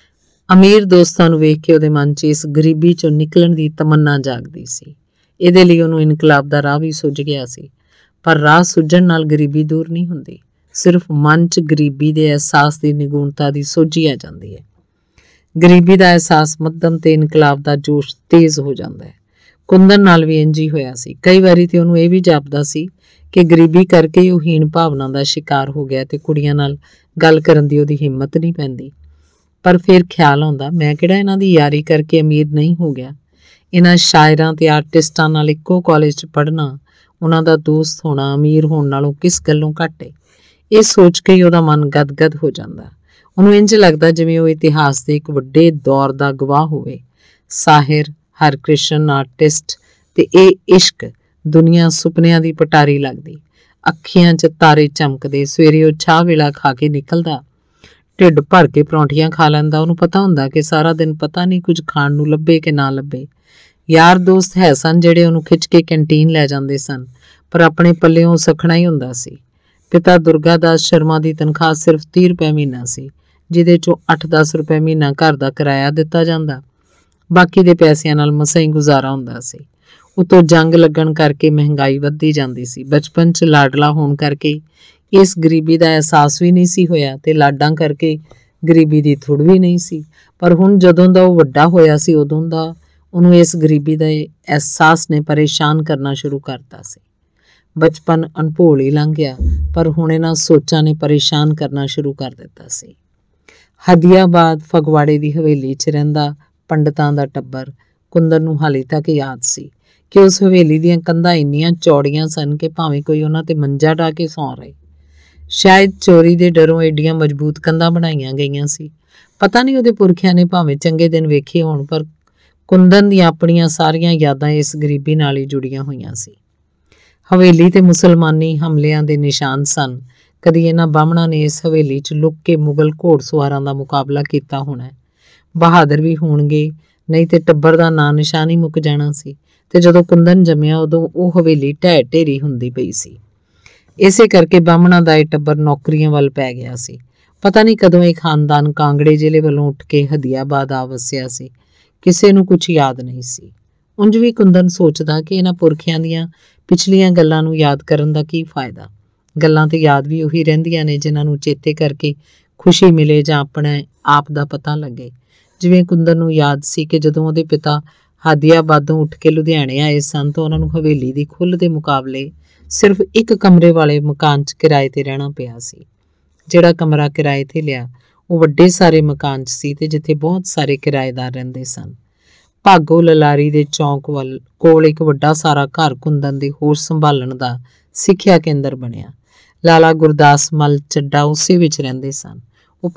ਅਮੀਰ ਦੋਸਤਾਂ ਨੂੰ ਵੇਖ ਕੇ ਉਹਦੇ ਮਨ 'ਚ ਇਸ ਗਰੀਬੀ 'ਚੋਂ ਨਿਕਲਣ ਦੀ ਤਮੰਨਾ ਜਾਗਦੀ ਸੀ। ਇਹਦੇ ਲਈ ਉਹਨੂੰ ਇਨਕਲਾਬ ਦਾ ਰਾਹ ਵੀ ਸੁੱਝ ਗਿਆ ਸੀ। ਪਰ ਰਾਹ ਸੁੱਝਣ ਨਾਲ ਗਰੀਬੀ ਦੂਰ ਨਹੀਂ ਹੁੰਦੀ, ਸਿਰਫ ਮਨ 'ਚ ਗਰੀਬੀ ਦੇ ਅਹਿਸਾਸ ਦੀ ਨਿਗੂਣਤਾ ਦੀ ਸੋਝੀ ਆ ਜਾਂਦੀ ਹੈ। ਗਰੀਬੀ ਦਾ ਅਹਿਸਾਸ ਮੱਧਮ ਤੇ ਇਨਕਲਾਬ ਦਾ ਜੋਸ਼ ਤੇਜ਼ ਹੋ ਜਾਂਦਾ ਹੈ। ਕੁੰਦਨ ਨਾਲ ਵੀ ਇੰਝ ਹੀ ਹੋਇਆ ਸੀ। ਕਈ ਵਾਰੀ ਤੇ ਉਹਨੂੰ ਇਹ ਵੀ ਜਾਪਦਾ ਸੀ ਕਿ ਗਰੀਬੀ ਕਰਕੇ ਹੀ ਉਹ ਹੀਣ ਭਾਵਨਾ ਦਾ ਸ਼ਿਕਾਰ ਹੋ ਗਿਆ ਤੇ ਕੁੜੀਆਂ ਨਾਲ ਗੱਲ ਕਰਨ ਦੀ ਉਹਦੀ ਹਿੰਮਤ ਨਹੀਂ ਪੈਂਦੀ। ਪਰ ਫਿਰ ਖਿਆਲ ਆਉਂਦਾ, ਮੈਂ ਕਿਹੜਾ ਇਹਨਾਂ ਦੀ ਯਾਰੀ ਕਰਕੇ ਅਮੀਰ ਨਹੀਂ ਹੋ ਗਿਆ। ਇਹਨਾਂ ਸ਼ਾਇਰਾਂ ਤੇ ਆਰਟਿਸਟਾਂ ਨਾਲ ਇੱਕੋ ਕਾਲਜ 'ਚ ਪੜ੍ਹਨਾ, ਉਹਨਾਂ ਦਾ ਦੋਸਤ ਹੋਣਾ ਅਮੀਰ ਹੋਣ ਨਾਲੋਂ ਕਿਸ ਗੱਲੋਂ ਘੱਟ ਏ। ਇਹ ਸੋਚ ਕੇ ਹੀ ਉਹਦਾ ਮਨ ਗਦਗਦ ਹੋ ਜਾਂਦਾ। ਉਹਨੂੰ ਇੰਝ ਲੱਗਦਾ ਜਿਵੇਂ ਉਹ ਇਤਿਹਾਸ ਦੇ ਇੱਕ ਵੱਡੇ ਦੌਰ ਦਾ ਗਵਾਹ ਹੋਵੇ। ਸਾਹਿਰ, ਹਰਕ੍ਰਿਸ਼ਨ, ਆਰਟਿਸਟ ਤੇ ਇਹ ਇਸ਼ਕ, ਦੁਨੀਆ ਸੁਪਨਿਆਂ ਦੀ ਪਟਾਰੀ ਲੱਗਦੀ। ਅੱਖੀਆਂ 'ਚ ਤਾਰੇ ਚਮਕਦੇ। ਸਵੇਰੇ ਉਹ ਚਾਹ ਵੇਲਾ ਖਾ ਕੇ ਨਿਕਲਦਾ, ਢਿੱਡ ਭਰ ਕੇ ਪਰੌਂਠੀਆਂ ਖਾ ਲੈਂਦਾ। ਉਹਨੂੰ ਪਤਾ ਹੁੰਦਾ ਕਿ ਸਾਰਾ ਦਿਨ ਪਤਾ ਨਹੀਂ ਕੁਝ ਖਾਣ ਨੂੰ ਲੱਭੇ ਕਿ ਨਾ ਲੱਭੇ। ਯਾਰ ਦੋਸਤ ਹੈ ਸਨ ਜਿਹੜੇ ਉਹਨੂੰ ਖਿੱਚ ਕੇ ਕੈਂਟੀਨ ਲੈ ਜਾਂਦੇ ਸਨ, ਪਰ ਆਪਣੇ ਪੱਲਿਓਂ ਸਖਣਾ ਹੀ ਹੁੰਦਾ ਸੀ। ਪਿਤਾ ਦੁਰਗਾ ਦਾਸ ਸ਼ਰਮਾ ਦੀ ਤਨਖਾਹ ਸਿਰਫ 30 ਰੁਪਏ ਮਹੀਨਾ ਸੀ, ਜਿਹਦੇ 'ਚੋਂ 8-10 ਰੁਪਏ ਮਹੀਨਾ ਘਰ ਦਾ ਕਿਰਾਇਆ ਦਿੱਤਾ ਜਾਂਦਾ। ਬਾਕੀ ਦੇ ਪੈਸਿਆਂ ਨਾਲ ਮਸਾਂ ਹੀ ਗੁਜ਼ਾਰਾ ਹੁੰਦਾ ਸੀ। ਉਤੋਂ ਜੰਗ ਲੱਗਣ ਕਰਕੇ ਮਹਿੰਗਾਈ ਵੱਧਦੀ ਜਾਂਦੀ ਸੀ। ਬਚਪਨ 'ਚ ਲਾਡਲਾ ਹੋਣ ਕਰਕੇ ਇਸ ਗਰੀਬੀ ਦਾ ਅਹਿਸਾਸ ਵੀ ਨਹੀਂ ਸੀ ਹੋਇਆ ਤੇ ਲਾਡਾਂ ਕਰਕੇ ਗਰੀਬੀ ਦੀ ਥੁੜ ਵੀ ਨਹੀਂ ਸੀ। ਪਰ ਹੁਣ ਜਦੋਂ ਦਾ ਉਹ ਵੱਡਾ ਹੋਇਆ ਸੀ ਉਦੋਂ ਦਾ ਉਹਨੂੰ ਇਸ ਗਰੀਬੀ ਦਾ ਅਹਿਸਾਸ ਨੇ ਪਰੇਸ਼ਾਨ ਕਰਨਾ ਸ਼ੁਰੂ ਕਰਤਾ ਸੀ। ਬਚਪਨ ਅਣਭੋਲ ਹੀ ਲੰਘ ਗਿਆ, ਪਰ ਹੁਣ ਇਹਨਾਂ ਸੋਚਾਂ ਨੇ ਪਰੇਸ਼ਾਨ ਕਰਨਾ ਸ਼ੁਰੂ ਕਰ ਦਿੱਤਾ ਸੀ। ਹਦੀਆਬਾਦ ਫਗਵਾੜੇ ਦੀ ਹਵੇਲੀ 'ਚ ਰਹਿੰਦਾ ਪੰਡਤਾਂ ਦਾ ਟੱਬਰ ਕੁੰਦਨ ਨੂੰ ਹਾਲੇ ਤੱਕ ਯਾਦ ਸੀ ਕਿ ਉਸ ਹਵੇਲੀ ਦੀਆਂ ਕੰਧਾਂ ਇੰਨੀਆਂ ਚੌੜੀਆਂ ਸਨ ਕਿ ਭਾਵੇਂ ਕੋਈ ਉਹਨਾਂ ਤੇ ਮੰਜਾ ਢਾ ਕੇ ਸੌਂ ਰਹੇ। ਸ਼ਾਇਦ ਚੋਰੀ ਦੇ ਡਰੋਂ ਏਡੀਆਂ ਮਜ਼ਬੂਤ ਕੰਧਾਂ ਬਣਾਈਆਂ ਗਈਆਂ ਸੀ। ਪਤਾ ਨਹੀਂ ਉਹਦੇ ਪੁਰਖਿਆਂ ਨੇ ਭਾਵੇਂ ਚੰਗੇ ਦਿਨ ਵੇਖੇ ਹੋਣ, ਪਰ ਕੁੰਦਨ ਦੀਆਂ ਆਪਣੀਆਂ ਸਾਰੀਆਂ ਯਾਦਾਂ ਇਸ ਗਰੀਬੀ ਨਾਲ ਹੀ ਜੁੜੀਆਂ ਹੋਈਆਂ ਸੀ। ਹਵੇਲੀ ਤੇ ਮੁਸਲਮਾਨੀ ਹਮਲਿਆਂ ਦੇ ਨਿਸ਼ਾਨ ਸਨ। ਕਦੀ ਇਹਨਾਂ ਬਾਹਮਣਾਂ ਨੇ ਇਸ ਹਵੇਲੀ 'ਚ ਲੁੱਕ ਕੇ ਮੁਗਲ ਘੋੜਸਵਾਰਾਂ ਦਾ ਮੁਕਾਬਲਾ ਕੀਤਾ ਹੋਣਾ। ਬਹਾਦਰ ਵੀ ਹੋਣਗੇ, ਨਹੀਂ ਤੇ ਟੱਬਰ ਦਾ ਨਾਂ ਨਿਸ਼ਾਨ ਹੀ ਮੁੱਕ ਜਾਣਾ ਸੀ। ਤੇ ਜਦੋਂ ਕੁੰਦਨ ਜੰਮਿਆ ਉਦੋਂ ਉਹ ਹਵੇਲੀ ਢਹਿ ਢੇਰੀ ਹੁੰਦੀ ਪਈ ਸੀ। ਇਸੇ ਕਰਕੇ ਬਾਹਮਣਾਂ ਦਾ ਇਹ ਟੱਬਰ ਨੌਕਰੀਆਂ ਵੱਲ ਪੈ ਗਿਆ ਸੀ। ਪਤਾ ਨਹੀਂ ਕਦੋਂ ਇਹ ਖਾਨਦਾਨ ਕਾਂਗੜੇ ਜ਼ਿਲ੍ਹੇ ਵੱਲੋਂ ਉੱਠ ਕੇ ਹਦੀਆਬਾਦ ਆ ਵਸਿਆ ਸੀ। ਕਿਸੇ ਨੂੰ ਕੁਝ ਯਾਦ ਨਹੀਂ ਸੀ। ਉਂਝ ਵੀ ਕੁੰਦਨ ਸੋਚਦਾ ਕਿ ਇਹਨਾਂ ਪੁਰਖਿਆਂ ਦੀਆਂ ਪਿਛਲੀਆਂ ਗੱਲਾਂ ਨੂੰ ਯਾਦ ਕਰਨ ਦਾ ਕੀ ਫਾਇਦਾ। ਗੱਲਾਂ ਤੇ ਯਾਦ ਵੀ ਉਹੀ ਰਹਿੰਦੀਆਂ ਨੇ ਜਿਨ੍ਹਾਂ ਨੂੰ ਚੇਤੇ ਕਰਕੇ ਖੁਸ਼ੀ ਮਿਲੇ ਜਾਂ ਆਪਣੇ ਆਪ ਦਾ ਪਤਾ ਲੱਗੇ। ਜਿਵੇਂ ਕੁੰਦਨ ਨੂੰ ਯਾਦ ਸੀ ਕਿ ਜਦੋਂ ਉਹਦੇ ਪਿਤਾ ਹਦੀਆਬਾਦੋਂ ਉੱਠ ਕੇ ਲੁਧਿਆਣੇ ਆਏ ਸਨ ਤਾਂ ਉਹਨਾਂ ਨੂੰ ਹਵੇਲੀ ਦੀ ਖੁੱਲ੍ਹ ਦੇ ਮੁਕਾਬਲੇ ਸਿਰਫ ਇੱਕ ਕਮਰੇ ਵਾਲੇ ਮਕਾਨ 'ਚ ਕਿਰਾਏ ਤੇ ਰਹਿਣਾ ਪਿਆ ਸੀ। ਜਿਹੜਾ ਕਮਰਾ ਕਿਰਾਏ ਤੇ ਲਿਆ ਉਹ ਵੱਡੇ ਸਾਰੇ ਮਕਾਨ 'ਚ ਸੀ ਤੇ ਜਿੱਥੇ ਬਹੁਤ ਸਾਰੇ ਕਿਰਾਏਦਾਰ ਰਹਿੰਦੇ ਸਨ। ਭਾਗੋ ਲਲਾਰੀ ਦੇ ਚੌਂਕ ਵੱਲ ਕੋਲ ਇੱਕ ਵੱਡਾ ਸਾਰਾ ਘਰ ਕੁੰਦਨ ਦੇ ਹੋਸ਼ ਸੰਭਾਲਣ ਦਾ ਸਿੱਖਿਆ ਕੇਂਦਰ ਬਣਿਆ। ਲਾਲਾ ਗੁਰਦਾਸ ਮੱਲ ਚੱਡਾ ਉਸੇ ਵਿੱਚ ਰਹਿੰਦੇ ਸਨ। ਉਹ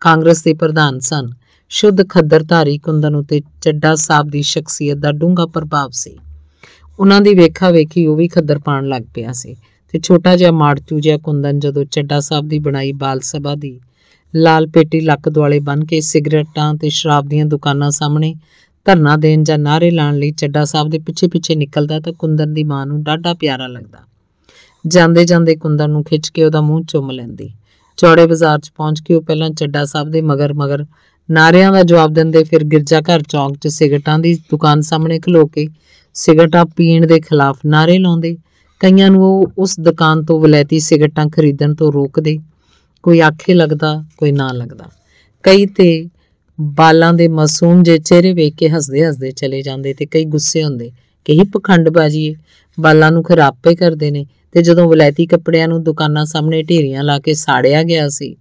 ਕਾਂਗਰਸ ਦੇ ਪ੍ਰਧਾਨ ਸਨ। ਸ਼ੁੱਧ ਖੱਦਰਧਾਰੀ ਕੁੰਦਨ ਉਤੇ ਚੱਡਾ ਸਾਹਿਬ ਦੀ ਸ਼ਖਸੀਅਤ ਦਾ ਡੂੰਘਾ ਪ੍ਰਭਾਵ ਸੀ। ਉਹਨਾਂ ਦੀ ਵੇਖਾ ਵੇਖੀ ਉਹ ਵੀ ਖੱਦਰ ਪਾਉਣ ਲੱਗ ਪਿਆ ਸੀ ਤੇ ਛੋਟਾ ਜਿਹਾ ਮਾੜਚੂ ਜਿਹਾ ਕੁੰਦਨ ਜਦੋਂ ਚੱਡਾ ਸਾਹਿਬ ਦੀ ਬਣਾਈ ਬਾਲ ਸਭਾ ਦੀ ਲਾਲ ਪੇਟੀ ਲੱਕ ਦੁਆਲੇ ਬੰਨ੍ਹ ਕੇ ਸਿਗਰਟਾਂ ਤੇ ਸ਼ਰਾਬ ਦੀਆਂ ਦੁਕਾਨਾਂ ਸਾਹਮਣੇ ਧਰਨਾ ਦੇਣ ਜਾਂ ਨਾਅਰੇ ਲਾਉਣ ਲਈ ਚੱਡਾ ਸਾਹਿਬ ਦੇ ਪਿੱਛੇ ਪਿੱਛੇ ਨਿਕਲਦਾ ਤਾਂ ਕੁੰਦਨ ਦੀ ਮਾਂ ਨੂੰ ਡਾਢਾ ਪਿਆਰਾ ਲੱਗਦਾ। ਜਾਂਦੇ ਜਾਂਦੇ ਕੁੰਦਨ ਨੂੰ ਖਿੱਚ ਕੇ ਉਹਦਾ ਮੂੰਹ ਚੁੰਮ ਲੈਂਦੀ। ਚੌੜੇ ਬਾਜ਼ਾਰ 'ਚ ਪਹੁੰਚ ਕੇ ਉਹ ਪਹਿਲਾਂ ਚੱਡਾ ਸਾਹਿਬ ਦੇ ਮਗਰ ਮਗਰ ਨਾਅਰਿਆਂ ਦਾ ਜਵਾਬ ਦਿੰਦੇ, ਫਿਰ ਗਿਰਜਾ ਘਰ ਚੌਂਕ 'ਚ ਸਿਗਰਟਾਂ ਦੀ ਦੁਕਾਨ ਸਾਹਮਣੇ ਖਲੋ ਕੇ ਸਿਗਰਟਾਂ ਪੀਣ ਦੇ ਖਿਲਾਫ ਨਾਅਰੇ ਲਾਉਂਦੇ। ਕਈਆਂ ਨੂੰ ਉਹ ਉਸ ਦੁਕਾਨ ਤੋਂ ਵਲੈਤੀ ਸਿਗਰਟਾਂ ਖਰੀਦਣ ਤੋਂ ਰੋਕਦੇ। ਕੋਈ ਆਖੇ ਲੱਗਦਾ, ਕੋਈ ਨਾ ਲੱਗਦਾ। ਕਈ ਤੇ ਬਾਲਾਂ ਦੇ ਮਾਸੂਮ ਜੇ ਚਿਹਰੇ ਵੇਖ ਕੇ ਹੱਸਦੇ ਹੱਸਦੇ ਚਲੇ ਜਾਂਦੇ ਤੇ ਕਈ ਗੁੱਸੇ ਹੁੰਦੇ ਕਿ ਇਹ ਪਖੰਡਬਾਜ਼ੀ ਏ, ਬਾਲਾਂ ਨੂੰ ਖਰਾਬ ਪੇ ਕਰਦੇ ਨੇ। ਤੇ ਜਦੋਂ ਵਲੈਤੀ ਕੱਪੜਿਆਂ ਨੂੰ ਦੁਕਾਨਾਂ ਸਾਹਮਣੇ ਢੇਰੀਆਂ ਲਾ ਕੇ ਸਾੜਿਆ ਗਿਆ ਸੀ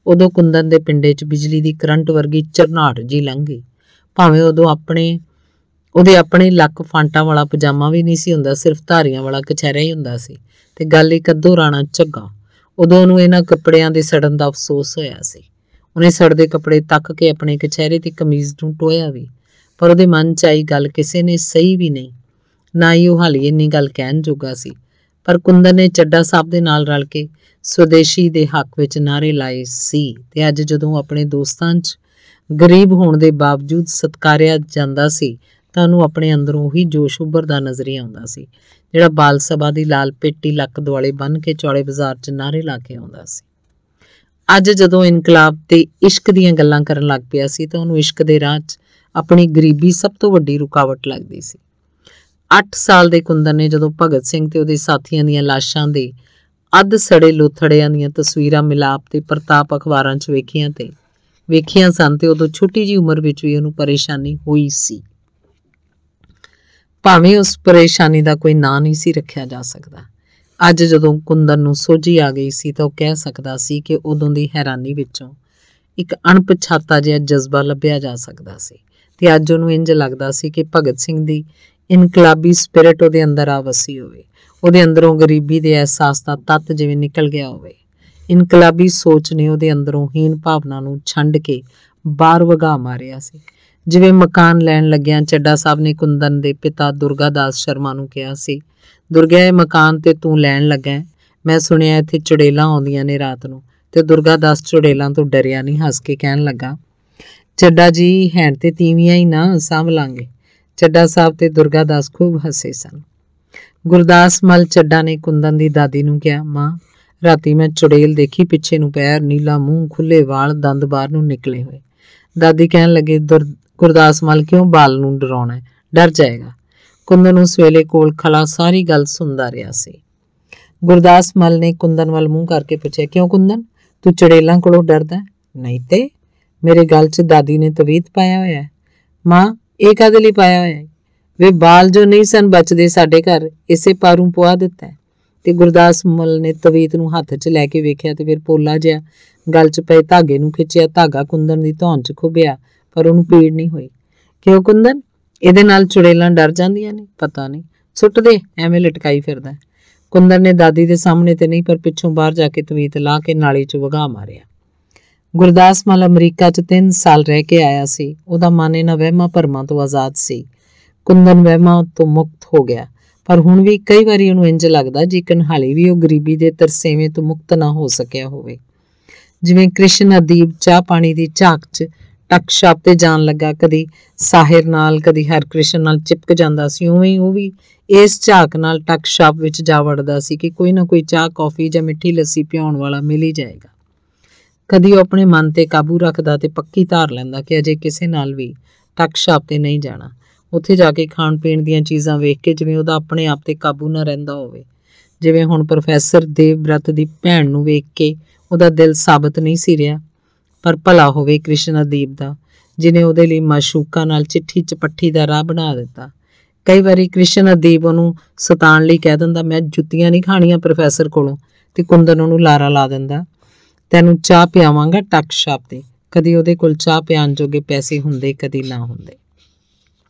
ਉਦੋਂ ਕੁੰਦਨ ਦੇ ਪਿੰਡੇ 'ਚ ਬਿਜਲੀ ਦੀ ਕਰੰਟ ਵਰਗੀ ਝਰਨਾਹਟ ਜੀ ਲੰਘ ਗਈ। ਭਾਵੇਂ ਉਦੋਂ ਉਹਦੇ ਆਪਣੇ ਲੱਕ ਫਾਂਟਾਂ ਵਾਲਾ ਪਜਾਮਾ ਵੀ ਨਹੀਂ ਸੀ ਹੁੰਦਾ, ਸਿਰਫ ਧਾਰੀਆਂ ਵਾਲਾ ਕਛਹਿਰਾ ਹੀ ਹੁੰਦਾ ਸੀ ਤੇ ਗੱਲ ਇੱਕ ਅੱਧੋ ਰਾਣਾ ਝੱਗਾ। ਉਦੋਂ ਉਹਨੂੰ ਇਹਨਾਂ ਕੱਪੜਿਆਂ ਦੇ ਸੜਨ ਦਾ ਅਫਸੋਸ ਹੋਇਆ ਸੀ। ਉਹਨੇ ਸੜਦੇ ਕੱਪੜੇ ਤੱਕ ਕੇ ਆਪਣੇ ਕਛਹਿਰੇ ਤੇ ਕਮੀਜ਼ ਨੂੰ ਟੋਇਆ ਵੀ, ਪਰ ਉਹਦੇ ਮਨ 'ਚ ਆਈ ਗੱਲ ਕਿਸੇ ਨੇ ਸਹੀ ਵੀ ਨਹੀਂ, ਨਾ ਹੀ ਉਹ ਹਾਲੀ ਇੰਨੀ ਗੱਲ ਕਹਿਣ ਜੋਗਾ ਸੀ। ਪਰ ਕੁੰਦਨ ਨੇ ਚੱਡਾ ਸਾਹਿਬ ਦੇ ਨਾਲ ਰਲ ਕੇ ਸਵਦੇਸ਼ੀ ਦੇ ਹੱਕ ਵਿੱਚ ਨਾਅਰੇ ਲਾਏ ਸੀ ਤੇ ਅੱਜ ਜਦੋਂ ਆਪਣੇ ਦੋਸਤਾਂ 'ਚ ਗਰੀਬ ਹੋਣ ਦੇ ਬਾਵਜੂਦ ਸਤਿਕਾਰਿਆ ਜਾਂਦਾ ਸੀ ਤਾਂ ਉਹਨੂੰ ਆਪਣੇ ਅੰਦਰੋਂ ਉਹੀ ਜੋਸ਼ ਉੱਭਰਦਾ ਨਜ਼ਰ ਹੀ ਆਉਂਦਾ ਸੀ ਜਿਹੜਾ ਬਾਲ ਸਭਾ ਦੀ ਲਾਲ ਪੇਟੀ ਲੱਕ ਦੁਆਲੇ ਬੰਨ੍ਹ ਕੇ ਚੌੜੇ ਬਾਜ਼ਾਰ 'ਚ ਨਾਅਰੇ ਲਾ ਕੇ ਆਉਂਦਾ ਸੀ। ਅੱਜ ਜਦੋਂ ਇਨਕਲਾਬ ਤੇ ਇਸ਼ਕ ਦੀਆਂ ਗੱਲਾਂ ਕਰਨ ਲੱਗ ਪਿਆ ਸੀ ਤਾਂ ਉਹਨੂੰ ਇਸ਼ਕ ਦੇ ਰਾਹ 'ਚ ਆਪਣੀ ਗਰੀਬੀ ਸਭ ਤੋਂ ਵੱਡੀ ਰੁਕਾਵਟ ਲੱਗਦੀ ਸੀ। 8 ਸਾਲ ਦੇ ਕੁੰਦਨ ਨੇ ਜਦੋਂ ਭਗਤ ਸਿੰਘ ਤੇ ਉਹਦੇ ਸਾਥੀਆਂ ਦੀਆਂ ਲਾਸ਼ਾਂ ਦੇ ਅੱਧ ਸੜੇ ਲੋਥੜਿਆਂ ਦੀਆਂ ਤਸਵੀਰਾਂ ਮਿਲਾਪ ਤੇ ਪ੍ਰਤਾਪ ਅਖਬਾਰਾਂ 'ਚ ਵੇਖੀਆਂ ਸਨ ਤੇ ਉਦੋਂ ਛੋਟੀ ਜਿਹੀ ਉਮਰ ਵਿੱਚ ਵੀ ਉਹਨੂੰ ਪਰੇਸ਼ਾਨੀ ਹੋਈ ਸੀ। ਭਾਵੇਂ ਉਸ ਪਰੇਸ਼ਾਨੀ ਦਾ ਕੋਈ ਨਾਂ ਨਹੀਂ ਸੀ ਰੱਖਿਆ ਜਾ ਸਕਦਾ। ਅੱਜ ਜਦੋਂ ਕੁੰਦਨ ਨੂੰ ਸੋਝੀ ਆ ਗਈ ਸੀ ਤਾਂ ਉਹ ਕਹਿ ਸਕਦਾ ਸੀ ਕਿ ਉਦੋਂ ਦੀ ਹੈਰਾਨੀ ਵਿੱਚੋਂ ਇੱਕ ਅਣਪਛਾਤਾ ਜਿਹਾ ਜਜ਼ਬਾ ਲੱਭਿਆ ਜਾ ਸਕਦਾ ਸੀ ਤੇ ਅੱਜ ਉਹਨੂੰ ਇੰਝ ਲੱਗਦਾ ਸੀ ਕਿ ਭਗਤ ਸਿੰਘ ਦੀ ਇਨਕਲਾਬੀ ਸਪਿਰਿਟ ਉਹਦੇ ਅੰਦਰ ਆ ਵਸੀ ਹੋਵੇ। ਉਹਦੇ ਅੰਦਰੋਂ ਗਰੀਬੀ ਦੇ ਅਹਿਸਾਸ ਦਾ ਤੱਤ ਜਿਵੇਂ ਨਿਕਲ ਗਿਆ ਹੋਵੇ। ਇਨਕਲਾਬੀ ਸੋਚ ਨੇ ਉਹਦੇ ਅੰਦਰੋਂ ਹੀਨ ਭਾਵਨਾ ਨੂੰ ਛੰਡ ਕੇ ਬਾਹਰ ਵਗਾ ਮਾਰਿਆ ਸੀ। ਜਿਵੇਂ ਮਕਾਨ ਲੈਣ ਲੱਗਿਆਂ ਚੱਡਾ ਸਾਹਿਬ ਨੇ ਕੁੰਦਨ ਦੇ ਪਿਤਾ ਦੁਰਗਾ ਦਾਸ ਸ਼ਰਮਾ ਨੂੰ ਕਿਹਾ ਸੀ, ਦੁਰਗਾ ਇਹ ਮਕਾਨ ਤੇ ਤੂੰ ਲੈਣ ਲੱਗਾ, ਮੈਂ ਸੁਣਿਆ ਇੱਥੇ ਚੁੜੇਲਾਂ ਆਉਂਦੀਆਂ ਨੇ ਰਾਤ ਨੂੰ। ਤੇ ਦੁਰਗਾ ਦਾਸ ਚੁੜੇਲਾਂ ਤੋਂ ਡਰਿਆ ਨਹੀਂ, ਹੱਸ ਕੇ ਕਹਿਣ ਲੱਗਾ, ਚੱਡਾ ਜੀ ਹੈਣ ਤੇ ਤੀਵੀਆਂ ਹੀ ਨਾ, ਸਾਂਭ ਲਾਂਗੇ। ਚੱਡਾ ਸਾਹਿਬ ਤੇ ਦੁਰਗਾ ਦਾਸ ਖੂਬ ਹੱਸੇ ਸਨ। ਗੁਰਦਾਸ ਮੱਲ ਚੱਡਾ ਨੇ ਕੁੰਦਨ ਦੀ ਦਾਦੀ ਨੂੰ ਕਿਹਾ, ਮਾਂ ਰਾਤੀ ਮੈਂ ਚੁੜੇਲ ਦੇਖੀ, ਪਿੱਛੇ ਨੂੰ ਪੈਰ, ਨੀਲਾ ਮੂੰਹ, ਖੁੱਲੇ ਵਾਲ, ਦੰਦ ਬਾਹਰ ਨੂੰ ਨਿਕਲੇ ਹੋਏ। ਦਾਦੀ ਕਹਿਣ ਲੱਗੇ, ਗੁਰਦਾਸ ਮੱਲ ਕਿਉਂ ਬਾਲ ਨੂੰ ਡਰਾਉਣਾ, ਡਰ ਜਾਏਗਾ। ਕੁੰਦਨ ਉਸ ਵੇਲੇ ਕੋਲ ਖਲਾ ਸਾਰੀ ਗੱਲ ਸੁਣਦਾ ਰਿਹਾ ਸੀ। ਗੁਰਦਾਸ ਮੱਲ ਨੇ ਕੁੰਦਨ ਵੱਲ ਮੂੰਹ ਕਰਕੇ ਪੁੱਛਿਆ, ਕਿਉਂ ਕੁੰਦਨ, ਤੂੰ ਚੜੇਲਾਂ ਕੋਲੋਂ ਡਰਦਾ? ਨਹੀਂ ਤੇ ਮੇਰੇ ਗਲ 'ਚ ਦਾਦੀ ਨੇ ਤਵੀਤ ਪਾਇਆ ਹੋਇਆ। ਮਾਂ, ਇਹ ਕਾਹਦੇ ਲਈ ਪਾਇਆ ਹੋਇਆ? ਵੇ ਬਾਲ ਜੋ ਨਹੀਂ ਸਨ ਬਚਦੇ ਸਾਡੇ ਘਰ, ਇਸੇ ਪਾਰੂ ਪੁਆ ਦਿੱਤਾ। ਤੇ ਗੁਰਦਾਸ ਮੱਲ ਨੇ ਤਵੀਤ ਨੂੰ ਹੱਥ 'ਚ ਲੈ ਕੇ ਵੇਖਿਆ ਤੇ ਫਿਰ ਪੋਲਾ ਜਿਹਾ ਗਲ 'ਚ ਪਏ ਧਾਗੇ ਨੂੰ ਖਿੱਚਿਆ। ਧਾਗਾ ਕੁੰਦਨ ਦੀ ਧੌਣ 'ਚ ਖੁੱਭਿਆ ਪਰ ਉਹਨੂੰ ਪੀੜ ਨਹੀਂ ਹੋਈ। ਕਿਉਂ ਕੁੰਦਨ, ਇਹਦੇ ਨਾਲ ਚੁੜੇਲਾਂ ਡਰ ਜਾਂਦੀਆਂ ਨੇ? ਪਤਾ ਨਹੀਂ, ਸੁੱਟ ਦੇ, ਐਵੇਂ ਲਟਕਾਈ ਫਿਰਦਾ। ਕੁੰਦਨ ਨੇ ਦਾਦੀ ਦੇ ਸਾਹਮਣੇ ਤੇ ਨਹੀਂ ਪਰ ਪਿੱਛੋਂ ਬਾਹਰ ਜਾ ਕੇ ਤਵੀਤ ਲਾ ਕੇ ਨਾਲੀ 'ਚ ਵਗਾ ਮਾਰਿਆ। ਗੁਰਦਾਸ ਮੱਲ ਅਮਰੀਕਾ 'ਚ 3 ਸਾਲ ਰਹਿ ਕੇ ਆਇਆ ਸੀ। ਉਹਦਾ ਮਨ ਇਹਨਾਂ ਵਹਿਮਾਂ ਭਰਮਾਂ ਤੋਂ ਆਜ਼ਾਦ ਸੀ। ਕੁੰਦਨ ਵਹਿਮਾਂ ਤੋਂ ਮੁਕਤ ਹੋ ਗਿਆ, ਪਰ ਹੁਣ ਵੀ ਕਈ ਵਾਰੀ ਉਹਨੂੰ ਇੰਜ ਲੱਗਦਾ ਜਿਕਨ ਹਾਲੇ ਵੀ ਉਹ ਗਰੀਬੀ ਦੇ ਤਰਸੇਵੇਂ ਤੋਂ ਮੁਕਤ ਨਾ ਹੋ ਸਕਿਆ ਹੋਵੇ। ਜਿਵੇਂ ਕ੍ਰਿਸ਼ਨ ਅਦੀਬ ਚਾਹ ਪਾਣੀ ਦੀ ਝਾਕ 'ਚ ਟੱਕ ਛਾਪ ਤੇ ਜਾਣ ਲੱਗਾ, ਕਦੀ ਸਾਹਿਰ ਨਾਲ ਕਦੀ ਹਰਕ੍ਰਿਸ਼ਨ ਨਾਲ ਚਿਪਕ ਜਾਂਦਾ ਸੀ, ਉਵੇਂ ਹੀ ਉਹ ਵੀ ਇਸ ਝਾਕ ਨਾਲ ਟੱਕ ਛਾਪ ਵਿੱਚ ਜਾ ਵੜਦਾ ਸੀ ਕਿ ਕੋਈ ਨਾ ਕੋਈ ਚਾਹ ਕੌਫੀ ਜਾਂ ਮਿੱਠੀ ਲੱਸੀ ਪਿਆਉਣ ਵਾਲਾ ਮਿਲ ਹੀ ਜਾਏਗਾ। ਕਦੀ ਉਹ ਆਪਣੇ ਮਨ ਤੇ ਕਾਬੂ ਰੱਖਦਾ ਤੇ ਪੱਕੀ ਧਾਰ ਲੈਂਦਾ ਕਿ ਅਜੇ ਕਿਸੇ ਨਾਲ ਵੀ ਟੱਕ ਛਾਪ ਤੇ ਨਹੀਂ ਜਾਣਾ। ਉੱਥੇ ਜਾ ਕੇ ਖਾਣ ਪੀਣ ਦੀਆਂ ਚੀਜ਼ਾਂ ਵੇਖ ਕੇ ਜਿਵੇਂ ਉਹਦਾ ਆਪਣੇ ਆਪ ਤੇ ਕਾਬੂ ਨਾ ਰਹਿੰਦਾ ਹੋਵੇ। ਜਿਵੇਂ ਹੁਣ ਪ੍ਰੋਫੈਸਰ ਦੇਵਬ੍ਰਤ ਦੀ ਭੈਣ ਨੂੰ ਵੇਖ ਕੇ ਉਹਦਾ ਦਿਲ ਸਾਬਤ ਨਹੀਂ ਸੀ ਰਿਹਾ, ਪਰ ਭਲਾ ਹੋਵੇ ਕ੍ਰਿਸ਼ਨ ਅਦੀਬ ਦਾ, ਜਿਹਨੇ ਉਹਦੇ ਲਈ ਮਾਸ਼ੂਕਾਂ ਨਾਲ ਚਿੱਠੀ ਚਪੱਠੀ ਦਾ ਰਾਹ ਬਣਾ ਦਿੱਤਾ। ਕਈ ਵਾਰੀ ਕ੍ਰਿਸ਼ਨ ਅਦੀਬ ਉਹਨੂੰ ਸਤਾਉਣ ਲਈ ਕਹਿ ਦਿੰਦਾ, ਮੈਂ ਜੁੱਤੀਆਂ ਨਹੀਂ ਖਾਣੀਆਂ ਪ੍ਰੋਫੈਸਰ ਕੋਲੋਂ, ਤੇ ਕੁੰਦਨ ਉਹਨੂੰ ਲਾਰਾ ਲਾ ਦਿੰਦਾ, ਤੈਨੂੰ ਚਾਹ ਪਿਆਵਾਂਗਾ ਟੱਕ ਛਾਪ ਤੇ। ਕਦੀ ਉਹਦੇ ਕੋਲ ਚਾਹ ਪਿਆਉਣ ਜੋਗੇ ਪੈਸੇ ਹੁੰਦੇ, ਕਦੀ ਨਾ ਹੁੰਦੇ।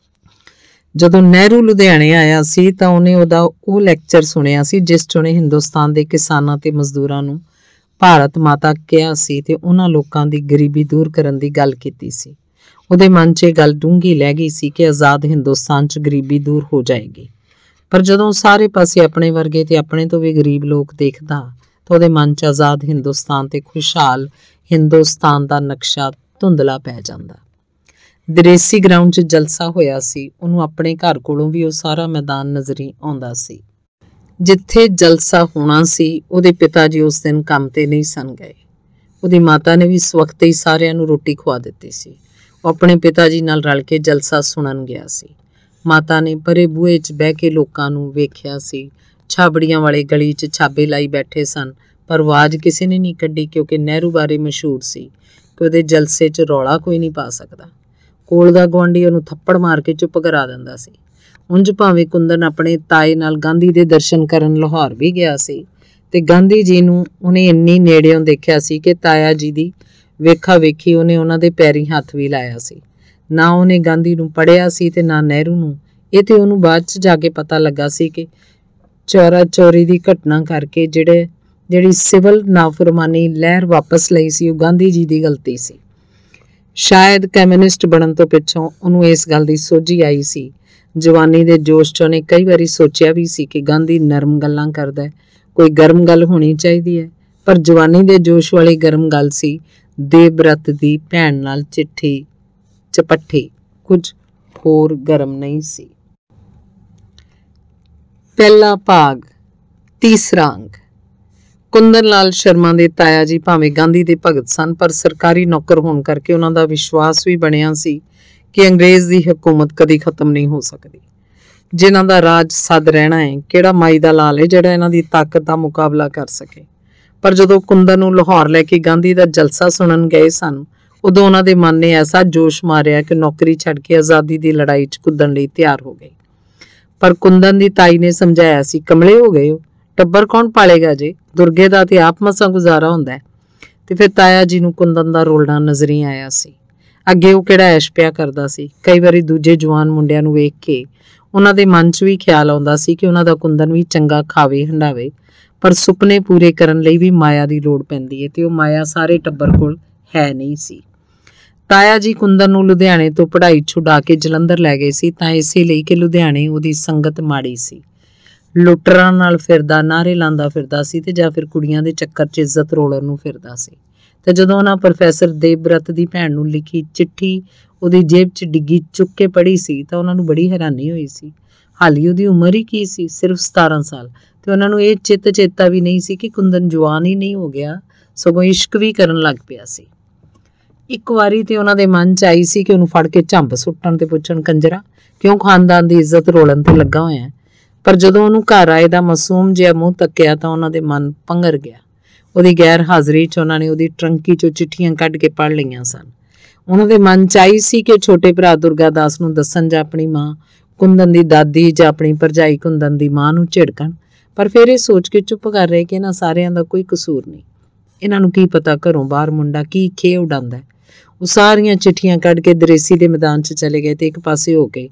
ਜਦੋਂ ਨਹਿਰੂ ਲੁਧਿਆਣੇ ਆਇਆ ਸੀ ਤਾਂ ਉਹਨੇ ਉਹਦਾ ਉਹ ਲੈਕਚਰ ਸੁਣਿਆ ਸੀ ਜਿਸ 'ਚ ਉਹਨੇ ਹਿੰਦੁਸਤਾਨ ਦੇ ਕਿਸਾਨਾਂ ਤੇ ਮਜ਼ਦੂਰਾਂ ਨੂੰ ਭਾਰਤ ਮਾਤਾ ਕਿਹਾ ਸੀ ਤੇ ਉਹਨਾਂ ਲੋਕਾਂ ਦੀ ਗਰੀਬੀ ਦੂਰ ਕਰਨ ਦੀ ਗੱਲ ਕੀਤੀ ਸੀ। ਉਹਦੇ ਮਨ 'ਚ ਇਹ ਗੱਲ ਡੂੰਘੀ ਲੈ ਗਈ ਸੀ ਕਿ ਆਜ਼ਾਦ ਹਿੰਦੁਸਤਾਨ 'ਚ ਗਰੀਬੀ ਦੂਰ ਹੋ ਜਾਏਗੀ। ਪਰ ਜਦੋਂ ਸਾਰੇ ਪਾਸੇ ਆਪਣੇ ਵਰਗੇ ਤੇ ਆਪਣੇ ਤੋਂ ਵੀ ਗਰੀਬ ਲੋਕ ਦੇਖਦਾ ਤਾਂ ਉਹਦੇ ਮਨ 'ਚ ਆਜ਼ਾਦ ਹਿੰਦੁਸਤਾਨ ਤੇ ਖੁਸ਼ਹਾਲ ਹਿੰਦੁਸਤਾਨ ਦਾ ਨਕਸ਼ਾ ਧੁੰਦਲਾ ਪੈ ਜਾਂਦਾ। ਦਰੇਸੀ ਗਰਾਊਂਡ 'ਚ ਜਲਸਾ ਹੋਇਆ ਸੀ। ਉਹਨੂੰ ਆਪਣੇ ਘਰ ਕੋਲੋਂ ਵੀ ਉਹ ਸਾਰਾ ਮੈਦਾਨ ਨਜ਼ਰੀ ਆਉਂਦਾ ਸੀ। ਜਿੱਥੇ ਜਲਸਾ ਹੋਣਾ ਸੀ ਉਹਦੇ ਪਿਤਾ ਜੀ ਉਸ ਦਿਨ ਕੰਮ ਤੇ ਨਹੀਂ ਸਨ ਗਏ। ਉਹਦੀ ਮਾਤਾ ਨੇ ਵੀ ਇਸ ਵਕਤ ਹੀ ਸਾਰਿਆਂ ਨੂੰ ਰੋਟੀ ਖਵਾ ਦਿੱਤੀ ਸੀ। ਉਹ ਆਪਣੇ ਪਿਤਾ ਜੀ ਨਾਲ ਰਲ ਕੇ ਜਲਸਾ ਸੁਣਨ ਗਿਆ ਸੀ। ਮਾਤਾ ਨੇ ਪਰੇ ਬੂਹੇ 'ਚ ਬਹਿ ਕੇ ਲੋਕਾਂ ਨੂੰ ਵੇਖਿਆ ਸੀ। ਛਾਬੜੀਆਂ ਵਾਲੇ ਗਲੀ 'ਚ ਛਾਬੇ ਲਾਈ ਬੈਠੇ ਸਨ, ਪਰ ਆਵਾਜ਼ ਕਿਸੇ ਨੇ ਨਹੀਂ ਕੱਢੀ ਕਿਉਂਕਿ ਨਹਿਰੂ ਬਾਰੇ ਮਸ਼ਹੂਰ ਸੀ ਕਿ ਉਹਦੇ ਜਲਸੇ 'ਚ ਰੌਲਾ ਕੋਈ ਨਹੀਂ ਪਾ ਸਕਦਾ। ਕੋਲ ਦਾ ਗੁਆਂਢੀ ਉਹਨੂੰ ਥੱਪੜ ਮਾਰ ਕੇ ਚੁੱਪ ਕਰਾ ਦਿੰਦਾ ਸੀ। ਉਂਝ ਭਾਵੇਂ ਕੁੰਦਨ ਆਪਣੇ ਤਾਏ ਨਾਲ ਗਾਂਧੀ ਦੇ ਦਰਸ਼ਨ ਕਰਨ ਲਾਹੌਰ ਵੀ ਗਿਆ ਸੀ ਤੇ ਗਾਂਧੀ ਜੀ ਨੂੰ ਉਹਨੇ ਇੰਨੀ ਨੇੜਿਓਂ ਦੇਖਿਆ ਸੀ ਕਿ ਤਾਇਆ ਜੀ ਦੀ ਵੇਖਾ ਵੇਖੀ ਉਹਨੇ ਉਹਨਾਂ ਦੇ ਪੈਰੀਂ ਹੱਥ ਵੀ ਲਾਇਆ ਸੀ। ਨਾ ਉਹਨੇ ਗਾਂਧੀ ਨੂੰ ਪੜ੍ਹਿਆ ਸੀ ਤੇ ਨਾ ਨਹਿਰੂ ਨੂੰ। ਇਹ ਤੇ ਉਹਨੂੰ ਬਾਅਦ 'ਚ ਜਾ ਕੇ ਪਤਾ ਲੱਗਾ ਸੀ ਕਿ ਚੋਰਾ ਚੋਰੀ ਦੀ ਘਟਨਾ ਕਰਕੇ ਜਿਹੜੀ ਸਿਵਲ ਨਾਫਰਮਾਨੀ ਲਹਿਰ ਵਾਪਸ ਲਈ ਸੀ ਉਹ ਗਾਂਧੀ ਜੀ ਦੀ ਗਲਤੀ ਸੀ। ਸ਼ਾਇਦ ਕਮਿਊਨਿਸਟ ਬਣਨ ਤੋਂ ਪਿੱਛੋਂ ਉਹਨੂੰ ਇਸ ਗੱਲ ਦੀ ਸੋਝੀ ਆਈ ਸੀ। ਜਵਾਨੀ ਦੇ ਜੋਸ਼ 'ਚ ਉਹਨੇ ਕਈ ਵਾਰੀ ਸੋਚਿਆ ਵੀ ਸੀ ਕਿ ਗਾਂਧੀ ਨਰਮ ਗੱਲਾਂ ਕਰਦਾ, ਕੋਈ ਗਰਮ ਗੱਲ ਹੋਣੀ ਚਾਹੀਦੀ ਹੈ, ਪਰ ਜਵਾਨੀ ਦੇ ਜੋਸ਼ ਵਾਲੀ ਗਰਮ ਗੱਲ ਸੀ ਦੇਵਬ੍ਰਤ ਦੀ ਭੈਣ ਨਾਲ ਚਿੱਠੀ ਚਪੱਠੀ, ਕੁਝ ਹੋਰ ਗਰਮ ਨਹੀਂ ਸੀ। ਪਹਿਲਾ ਭਾਗ, ਤੀਸਰਾ ਅੰਗ। ਕੁੰਦਨ ਲਾਲ ਸ਼ਰਮਾ ਦੇ ਤਾਇਆ ਜੀ ਭਾਵੇਂ ਗਾਂਧੀ ਦੇ ਭਗਤ ਸਨ, ਪਰ ਸਰਕਾਰੀ ਨੌਕਰ ਹੋਣ ਕਰਕੇ ਉਹਨਾਂ ਦਾ ਵਿਸ਼ਵਾਸ ਵੀ ਬਣਿਆ ਸੀ ਕਿ ਅੰਗਰੇਜ਼ ਦੀ ਹਕੂਮਤ ਕਦੀ ਖਤਮ ਨਹੀਂ ਹੋ ਸਕਦੀ। ਜਿਨ੍ਹਾਂ ਦਾ ਰਾਜ ਸਦ ਰਹਿਣਾ ਹੈ, ਕਿਹੜਾ ਮਾਈ ਦਾ ਲਾਲ ਹੈ ਜਿਹੜਾ ਇਹਨਾਂ ਦੀ ਤਾਕਤ ਦਾ ਮੁਕਾਬਲਾ ਕਰ ਸਕੇ। ਪਰ ਜਦੋਂ ਕੁੰਦਨ ਨੂੰ ਲਾਹੌਰ ਲੈ ਕੇ ਗਾਂਧੀ ਦਾ ਜਲਸਾ ਸੁਣਨ ਗਏ ਸਨ, ਉਦੋਂ ਉਹਨਾਂ ਦੇ ਮਨ ਨੇ ਐਸਾ ਜੋਸ਼ ਮਾਰਿਆ ਕਿ ਨੌਕਰੀ ਛੱਡ ਕੇ ਆਜ਼ਾਦੀ ਦੀ ਲੜਾਈ 'ਚ ਕੁੱਦਣ ਲਈ ਤਿਆਰ ਹੋ ਗਏ। ਪਰ ਕੁੰਦਨ ਦੀ ਤਾਈ ਨੇ ਸਮਝਾਇਆ ਸੀ, ਕਮਲੇ ਹੋ ਗਏ ਹੋ, ਟੱਬਰ ਕੌਣ ਪਾਲੇਗਾ ਜੇ, ਦੁਰਗੇ ਦਾ ਤੇ ਆਪ ਮਸਾਂ ਗੁਜ਼ਾਰਾ ਹੁੰਦਾ। ਤੇ ਫਿਰ ਤਾਇਆ ਜੀ ਨੂੰ ਕੁੰਦਨ ਦਾ ਰੋਲਣਾ ਨਜ਼ਰੀ ਆਇਆ ਸੀ। ਅੱਗੇ ਉਹ ਕਿਹੜਾ ਐਸ਼ ਪਿਆ ਕਰਦਾ ਸੀ। ਕਈ ਵਾਰੀ ਦੂਜੇ ਜਵਾਨ ਮੁੰਡਿਆਂ ਨੂੰ ਵੇਖ ਕੇ ਉਹਨਾਂ ਦੇ ਮਨ 'ਚ ਵੀ ਖਿਆਲ ਆਉਂਦਾ ਸੀ ਕਿ ਉਹਨਾਂ ਦਾ ਕੁੰਦਨ ਵੀ ਚੰਗਾ ਖਾਵੇ ਹੰਡਾਵੇ, ਪਰ ਸੁਪਨੇ ਪੂਰੇ ਕਰਨ ਲਈ ਵੀ ਮਾਇਆ ਦੀ ਲੋੜ ਪੈਂਦੀ ਹੈ ਤੇ ਉਹ ਮਾਇਆ ਸਾਰੇ ਟੱਬਰ ਕੋਲ ਹੈ ਨਹੀਂ ਸੀ। ਤਾਇਆ ਜੀ ਕੁੰਦਨ ਨੂੰ ਲੁਧਿਆਣੇ ਤੋਂ ਪੜ੍ਹਾਈ ਛੁਡਾ ਕੇ ਜਲੰਧਰ ਲੈ ਗਏ ਸੀ ਤਾਂ ਇਸੇ ਲਈ ਕਿ ਲੁਧਿਆਣੇ ਉਹਦੀ ਸੰਗਤ ਮਾੜੀ ਸੀ। ਲੁੱਟਰਾਂ ਨਾਲ ਫਿਰਦਾ, ਨਾਅਰੇ ਲਾਉਂਦਾ ਫਿਰਦਾ ਸੀ ਤੇ ਜਾਂ ਫਿਰ ਕੁੜੀਆਂ ਦੇ ਚੱਕਰ 'ਚ ਇੱਜ਼ਤ ਰੋਲਣ ਨੂੰ ਫਿਰਦਾ ਸੀ। ਤੇ ਜਦੋਂ ਉਹਨਾਂ ਪ੍ਰੋਫੈਸਰ ਦੇਵਬ੍ਰਤ ਦੀ ਭੈਣ ਨੂੰ ਲਿਖੀ ਚਿੱਠੀ ਉਹਦੀ ਜੇਬ 'ਚ ਡਿੱਗੀ ਚੁੱਕ ਕੇ ਪੜ੍ਹੀ ਸੀ ਤਾਂ ਉਹਨਾਂ ਨੂੰ ਬੜੀ ਹੈਰਾਨੀ ਹੋਈ ਸੀ। ਹਾਲੀ ਉਹਦੀ ਉਮਰ ਹੀ ਕੀ ਸੀ, ਸਿਰਫ 17 ਸਾਲ, ਤੇ ਉਹਨਾਂ ਨੂੰ ਇਹ ਚੇਤਾ ਵੀ ਨਹੀਂ ਸੀ ਕਿ ਕੁੰਦਨ ਜਵਾਨ ਹੀ ਨਹੀਂ ਹੋ ਗਿਆ, ਸਗੋਂ ਇਸ਼ਕ ਵੀ ਕਰਨ ਲੱਗ ਪਿਆ ਸੀ। ਇੱਕ ਵਾਰੀ ਤੇ ਉਹਨਾਂ ਦੇ ਮਨ 'ਚ ਆਈ ਸੀ ਕਿ ਉਹਨੂੰ ਫੜ ਕੇ ਝੰਬ ਸੁੱਟਣ ਤੇ ਪੁੱਛਣ, ਕੰਜਰਾ ਕਿਉਂ ਖਾਨਦਾਨ ਦੀ ਇੱਜ਼ਤ ਰੋਲਣ ਤੇ ਲੱਗਾ ਹੋਇਆ। ਪਰ ਜਦੋਂ ਉਹਨੂੰ ਘਰ ਆਏ ਦਾ ਮਾਸੂਮ ਜਿਹਾ ਮੂੰਹ ਤੱਕਿਆ ਤਾਂ ਉਹਨਾਂ ਦੇ ਮਨ ਪੰਗਰ ਗਿਆ। ਉਹਦੀ ਗੈਰ ਹਾਜ਼ਰੀ 'ਚ ਉਹਨਾਂ ਨੇ ਉਹਦੀ ਟਰੰਕੀ 'ਚੋਂ ਚਿੱਠੀਆਂ ਕੱਢ ਕੇ ਪੜ੍ਹ ਲਈਆਂ ਸਨ। ਉਹਨਾਂ ਦੇ ਮਨ 'ਚ ਆਈ ਸੀ ਕਿ ਛੋਟੇ ਭਰਾ ਦੁਰਗਾ ਦਾਸ ਨੂੰ ਦੱਸਣ ਜਾਂ ਆਪਣੀ ਮਾਂ ਕੁੰਦਨ ਦੀ ਦਾਦੀ ਜਾਂ ਆਪਣੀ ਭਰਜਾਈ ਕੁੰਦਨ ਦੀ ਮਾਂ ਨੂੰ ਝਿੜਕਣ, ਪਰ ਫਿਰ ਇਹ ਸੋਚ ਕੇ ਚੁੱਪ ਕਰ ਰਹੇ ਕਿ ਇਹਨਾਂ ਸਾਰਿਆਂ ਦਾ ਕੋਈ ਕਸੂਰ ਨਹੀਂ। ਇਹਨਾਂ ਨੂੰ ਕੀ ਪਤਾ ਘਰੋਂ ਬਾਹਰ ਮੁੰਡਾ ਕੀ ਖੇ ਉਡਾਉਂਦਾ। ਉਹ ਸਾਰੀਆਂ ਚਿੱਠੀਆਂ ਕੱਢ ਕੇ ਦਰੇਸੀ ਦੇ ਮੈਦਾਨ 'ਚ ਚਲੇ ਗਏ ਤੇ ਇੱਕ ਪਾਸੇ ਹੋ ਕੇ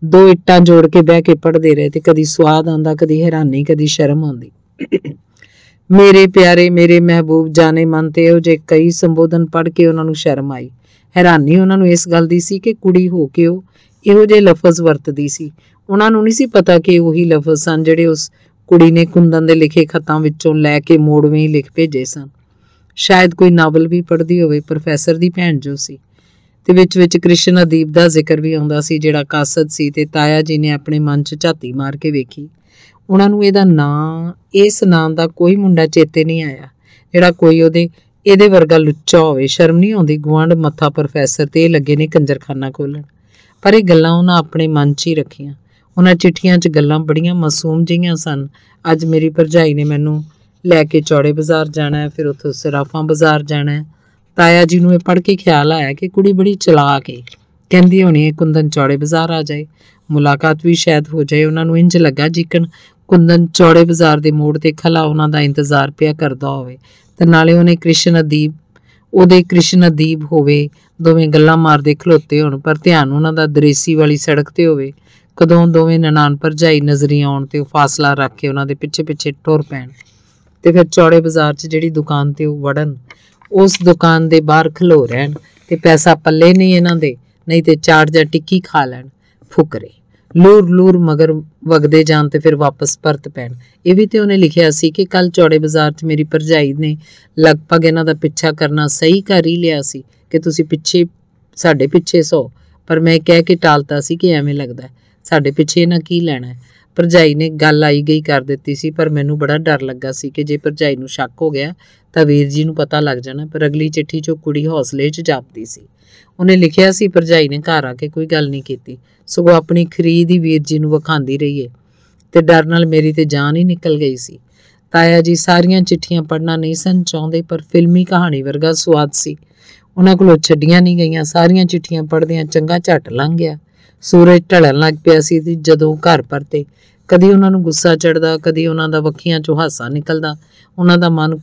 2 ਇੱਟਾਂ ਜੋੜ ਕੇ ਬਹਿ ਕੇ ਪੜ੍ਹਦੇ ਰਹੇ ਤੇ ਕਦੀ ਸਵਾਦ ਆਉਂਦਾ, ਕਦੀ ਹੈਰਾਨੀ, ਕਦੀ ਸ਼ਰਮ ਆਉਂਦੀ। ਮੇਰੇ ਪਿਆਰੇ, ਮੇਰੇ ਮਹਿਬੂਬ, ਜਾਨੇ ਮਨ ਤੇ ਇਹੋ ਜਿਹੇ ਕਈ ਸੰਬੋਧਨ ਪੜ੍ਹ ਕੇ ਉਹਨਾਂ ਨੂੰ ਸ਼ਰਮ ਆਈ। ਹੈਰਾਨੀ ਉਹਨਾਂ ਨੂੰ ਇਸ ਗੱਲ ਦੀ ਸੀ ਕਿ ਕੁੜੀ ਹੋ ਕੇ ਉਹ ਇਹੋ ਜਿਹੇ ਲਫ਼ਜ਼ ਵਰਤਦੀ ਸੀ। ਉਹਨਾਂ ਨੂੰ ਨਹੀਂ ਸੀ ਪਤਾ ਕਿ ਉਹੀ ਲਫ਼ਜ਼ ਸਨ ਜਿਹੜੇ ਉਸ ਕੁੜੀ ਨੇ ਕੁੰਦਨ ਦੇ ਲਿਖੇ ਖੱਤਾਂ ਵਿੱਚੋਂ ਲੈ ਕੇ ਮੋੜਵੇਂ ਹੀ ਲਿਖ ਭੇਜੇ ਸਨ। ਸ਼ਾਇਦ ਕੋਈ ਨਾਵਲ ਵੀ ਪੜ੍ਹਦੀ ਹੋਵੇ, ਪ੍ਰੋਫੈਸਰ ਦੀ ਭੈਣ ਜੋ ਸੀ, ਤੇ ਵਿੱਚ ਕ੍ਰਿਸ਼ਨ ਅਦੀਬ ਦਾ ਜ਼ਿਕਰ ਵੀ ਆਉਂਦਾ ਸੀ ਜਿਹੜਾ ਕਾਸਦ ਸੀ। ਤੇ ਤਾਇਆ ਜੀ ਨੇ ਆਪਣੇ ਮਨ 'ਚ ਝਾਤੀ ਮਾਰ ਕੇ ਵੇਖੀ। ਉਹਨਾਂ ਨੂੰ ਇਸ ਨਾਂ ਦਾ ਕੋਈ ਮੁੰਡਾ ਚੇਤੇ ਨਹੀਂ ਆਇਆ ਜਿਹੜਾ ਕੋਈ ਇਹਦੇ ਵਰਗਾ ਲੁੱਚਾ ਹੋਵੇ। ਸ਼ਰਮ ਨਹੀਂ ਆਉਂਦੀ ਗੁਆਂਢ ਮੱਥਾ ਪ੍ਰੋਫੈਸਰ ਤੇ ਇਹ ਲੱਗੇ ਨੇ ਕੰਜਰਖਾਨਾ ਖੋਲ੍ਹਣ। ਪਰ ਇਹ ਗੱਲਾਂ ਉਹਨਾਂ ਆਪਣੇ ਮਨ 'ਚ ਹੀ ਰੱਖੀਆਂ। ਉਹਨਾਂ ਚਿੱਠੀਆਂ 'ਚ ਗੱਲਾਂ ਬੜੀਆਂ ਮਾਸੂਮ ਜਿਹੀਆਂ ਸਨ। ਅੱਜ ਮੇਰੀ ਭਰਜਾਈ ਨੇ ਮੈਨੂੰ ਲੈ ਕੇ ਚੌੜੇ ਬਾਜ਼ਾਰ ਜਾਣਾ ਹੈ, ਫਿਰ ਉੱਥੋਂ ਸਰਾਫਾਂ ਬਾਜ਼ਾਰ ਜਾਣਾ ਹੈ। ਤਾਇਆ ਜੀ ਨੂੰ ਇਹ ਪੜ੍ਹ ਕੇ ਖਿਆਲ ਆਇਆ ਕਿ ਕੁੜੀ ਬੜੀ ਚਲਾਕ ਏ, ਕਹਿੰਦੀ ਹੋਣੀ ਹੈ ਕੁੰਦਨ ਚੌੜੇ ਬਾਜ਼ਾਰ ਆ ਜਾਏ, ਮੁਲਾਕਾਤ ਵੀ ਸ਼ਾਇਦ ਹੋ ਜਾਏ। ਉਹਨਾਂ ਨੂੰ ਇੰਜ ਲੱਗਾ ਜਿਕਣ ਕੁੰਦਨ ਚੌੜੇ ਬਾਜ਼ਾਰ ਦੇ ਮੋੜ ਤੇ ਖਲਾ ਉਹਨਾਂ ਦਾ ਇੰਤਜ਼ਾਰ ਪਿਆ ਕਰਦਾ ਹੋਵੇ ਤੇ ਨਾਲੇ ਉਹਦੇ ਕ੍ਰਿਸ਼ਨ ਅਦੀਬ ਹੋਵੇ, ਦੋਵੇਂ ਗੱਲਾਂ ਮਾਰਦੇ ਖਲੋਤੇ ਹੋਣ, ਪਰ ਧਿਆਨ ਉਹਨਾਂ ਦਾ ਦਰੇਸੀ ਵਾਲੀ ਸੜਕ ਤੇ ਹੋਵੇ। ਕਦੋਂ ਦੋਵੇਂ ਨਨਾਣ ਭਰਜਾਈ ਨਜ਼ਰੀ ਆਉਣ ਤੇ ਉਹ ਫਾਸਲਾ ਰੱਖ ਕੇ ਉਹਨਾਂ ਦੇ ਪਿੱਛੇ ਟੁਰ ਪੈਣ ਤੇ ਫਿਰ ਚੌੜੇ ਬਾਜ਼ਾਰ 'ਚ ਜਿਹੜੀ ਦੁਕਾਨ ਤੇ ਉਹ ਵੜਨ, ਉਸ ਦੁਕਾਨ ਦੇ ਬਾਹਰ ਖਲੋ ਰਹਿਣ ਤੇ ਪੈਸਾ ਪੱਲੇ ਨਹੀਂ ਇਹਨਾਂ ਦੇ, ਨਹੀਂ ਤੇ ਚਾਟ ਜਾਂ ਟਿੱਕੀ ਖਾ ਲੈਣ। ਫੁਕਰੇ ਲੂਰ ਮਗਰ ਵਗਦੇ ਜਾਣ ਤੇ ਫਿਰ ਵਾਪਸ ਪਰਤ ਪੈਣ। ਇਹ ਵੀ ਤੇ ਉਹਨੇ ਲਿਖਿਆ ਸੀ ਕਿ ਕੱਲ ਚੌੜੇ ਬਾਜ਼ਾਰ 'ਚ ਮੇਰੀ ਭਰਜਾਈ ਨੇ ਲਗਭਗ ਇਹਨਾਂ ਦਾ ਪਿੱਛਾ ਕਰਨਾ ਸਹੀ ਕਰ ਹੀ ਲਿਆ ਸੀ ਕਿ ਤੁਸੀਂ ਸਾਡੇ ਪਿੱਛੇ ਸੋ, ਪਰ ਮੈਂ ਕਹਿ ਕੇ ਟਾਲਤਾ ਸੀ ਕਿ ਐਵੇਂ ਲੱਗਦਾ ਸਾਡੇ ਪਿੱਛੇ ਇਹਨਾਂ ਕੀ ਲੈਣਾ। ਭਰਜਾਈ ਨੇ ਗੱਲ ਆਈ ਗਈ ਕਰ ਦਿੱਤੀ ਸੀ, ਪਰ ਮੈਨੂੰ ਬੜਾ ਡਰ ਲੱਗਾ ਸੀ ਕਿ ਜੇ ਭਰਜਾਈ ਨੂੰ ਸ਼ੱਕ ਹੋ ਗਿਆ ਤਾਂ ਵੀਰ ਜੀ ਨੂੰ ਪਤਾ ਲੱਗ ਜਾਣਾ। ਪਰ ਅਗਲੀ ਚਿੱਠੀ 'ਚੋਂ ਕੁੜੀ ਹੌਸਲੇ 'ਚ ਜਾਪਦੀ ਸੀ। ਉਹਨੇ ਲਿਖਿਆ ਸੀ ਭਰਜਾਈ ਨੇ ਘਰ ਆ ਕੇ ਕੋਈ ਗੱਲ ਨਹੀਂ ਕੀਤੀ, ਸਗੋਂ ਆਪਣੀ ਖਰੀਦ ਹੀ ਵੀਰ ਜੀ ਨੂੰ ਵਿਖਾਉਂਦੀ ਰਹੀ ਏ ਤੇ ਡਰ ਨਾਲ ਮੇਰੀ ਤੇ ਜਾਨ ਹੀ ਨਿਕਲ ਗਈ ਸੀ। ਤਾਇਆ ਜੀ ਸਾਰੀਆਂ ਚਿੱਠੀਆਂ ਪੜ੍ਹਨਾ ਨਹੀਂ ਸਨ ਚਾਹੁੰਦੇ, ਪਰ ਫਿਲਮੀ ਕਹਾਣੀ ਵਰਗਾ ਸਵਾਦ ਸੀ। ਉਹਨਾਂ ਕੋਲੋਂ ਛੱਡੀਆਂ ਨਹੀਂ ਗਈਆਂ। ਸਾਰੀਆਂ ਚਿੱਠੀਆਂ ਪੜ੍ਹਦਿਆਂ ਚੰਗਾ ਝੱਟ ਲੰਘ ਗਿਆ। ਸੂਰਜ ਢਲਣ ਲੱਗ ਪਿਆ ਸੀ ਤੇ ਜਦੋਂ ਘਰ ਪਰਤੇ ਕਦੀ ਉਹਨਾਂ ਨੂੰ ਗੁੱਸਾ ਚੜ੍ਹਦਾ, ਕਦੀ ਉਹਨਾਂ ਦਾ ਵੱਖੀਆਂ 'ਚੋਂ ਹਾਸਾ ਨਿਕਲਦਾ। ਉਹਨਾਂ ਦਾ ਮਨ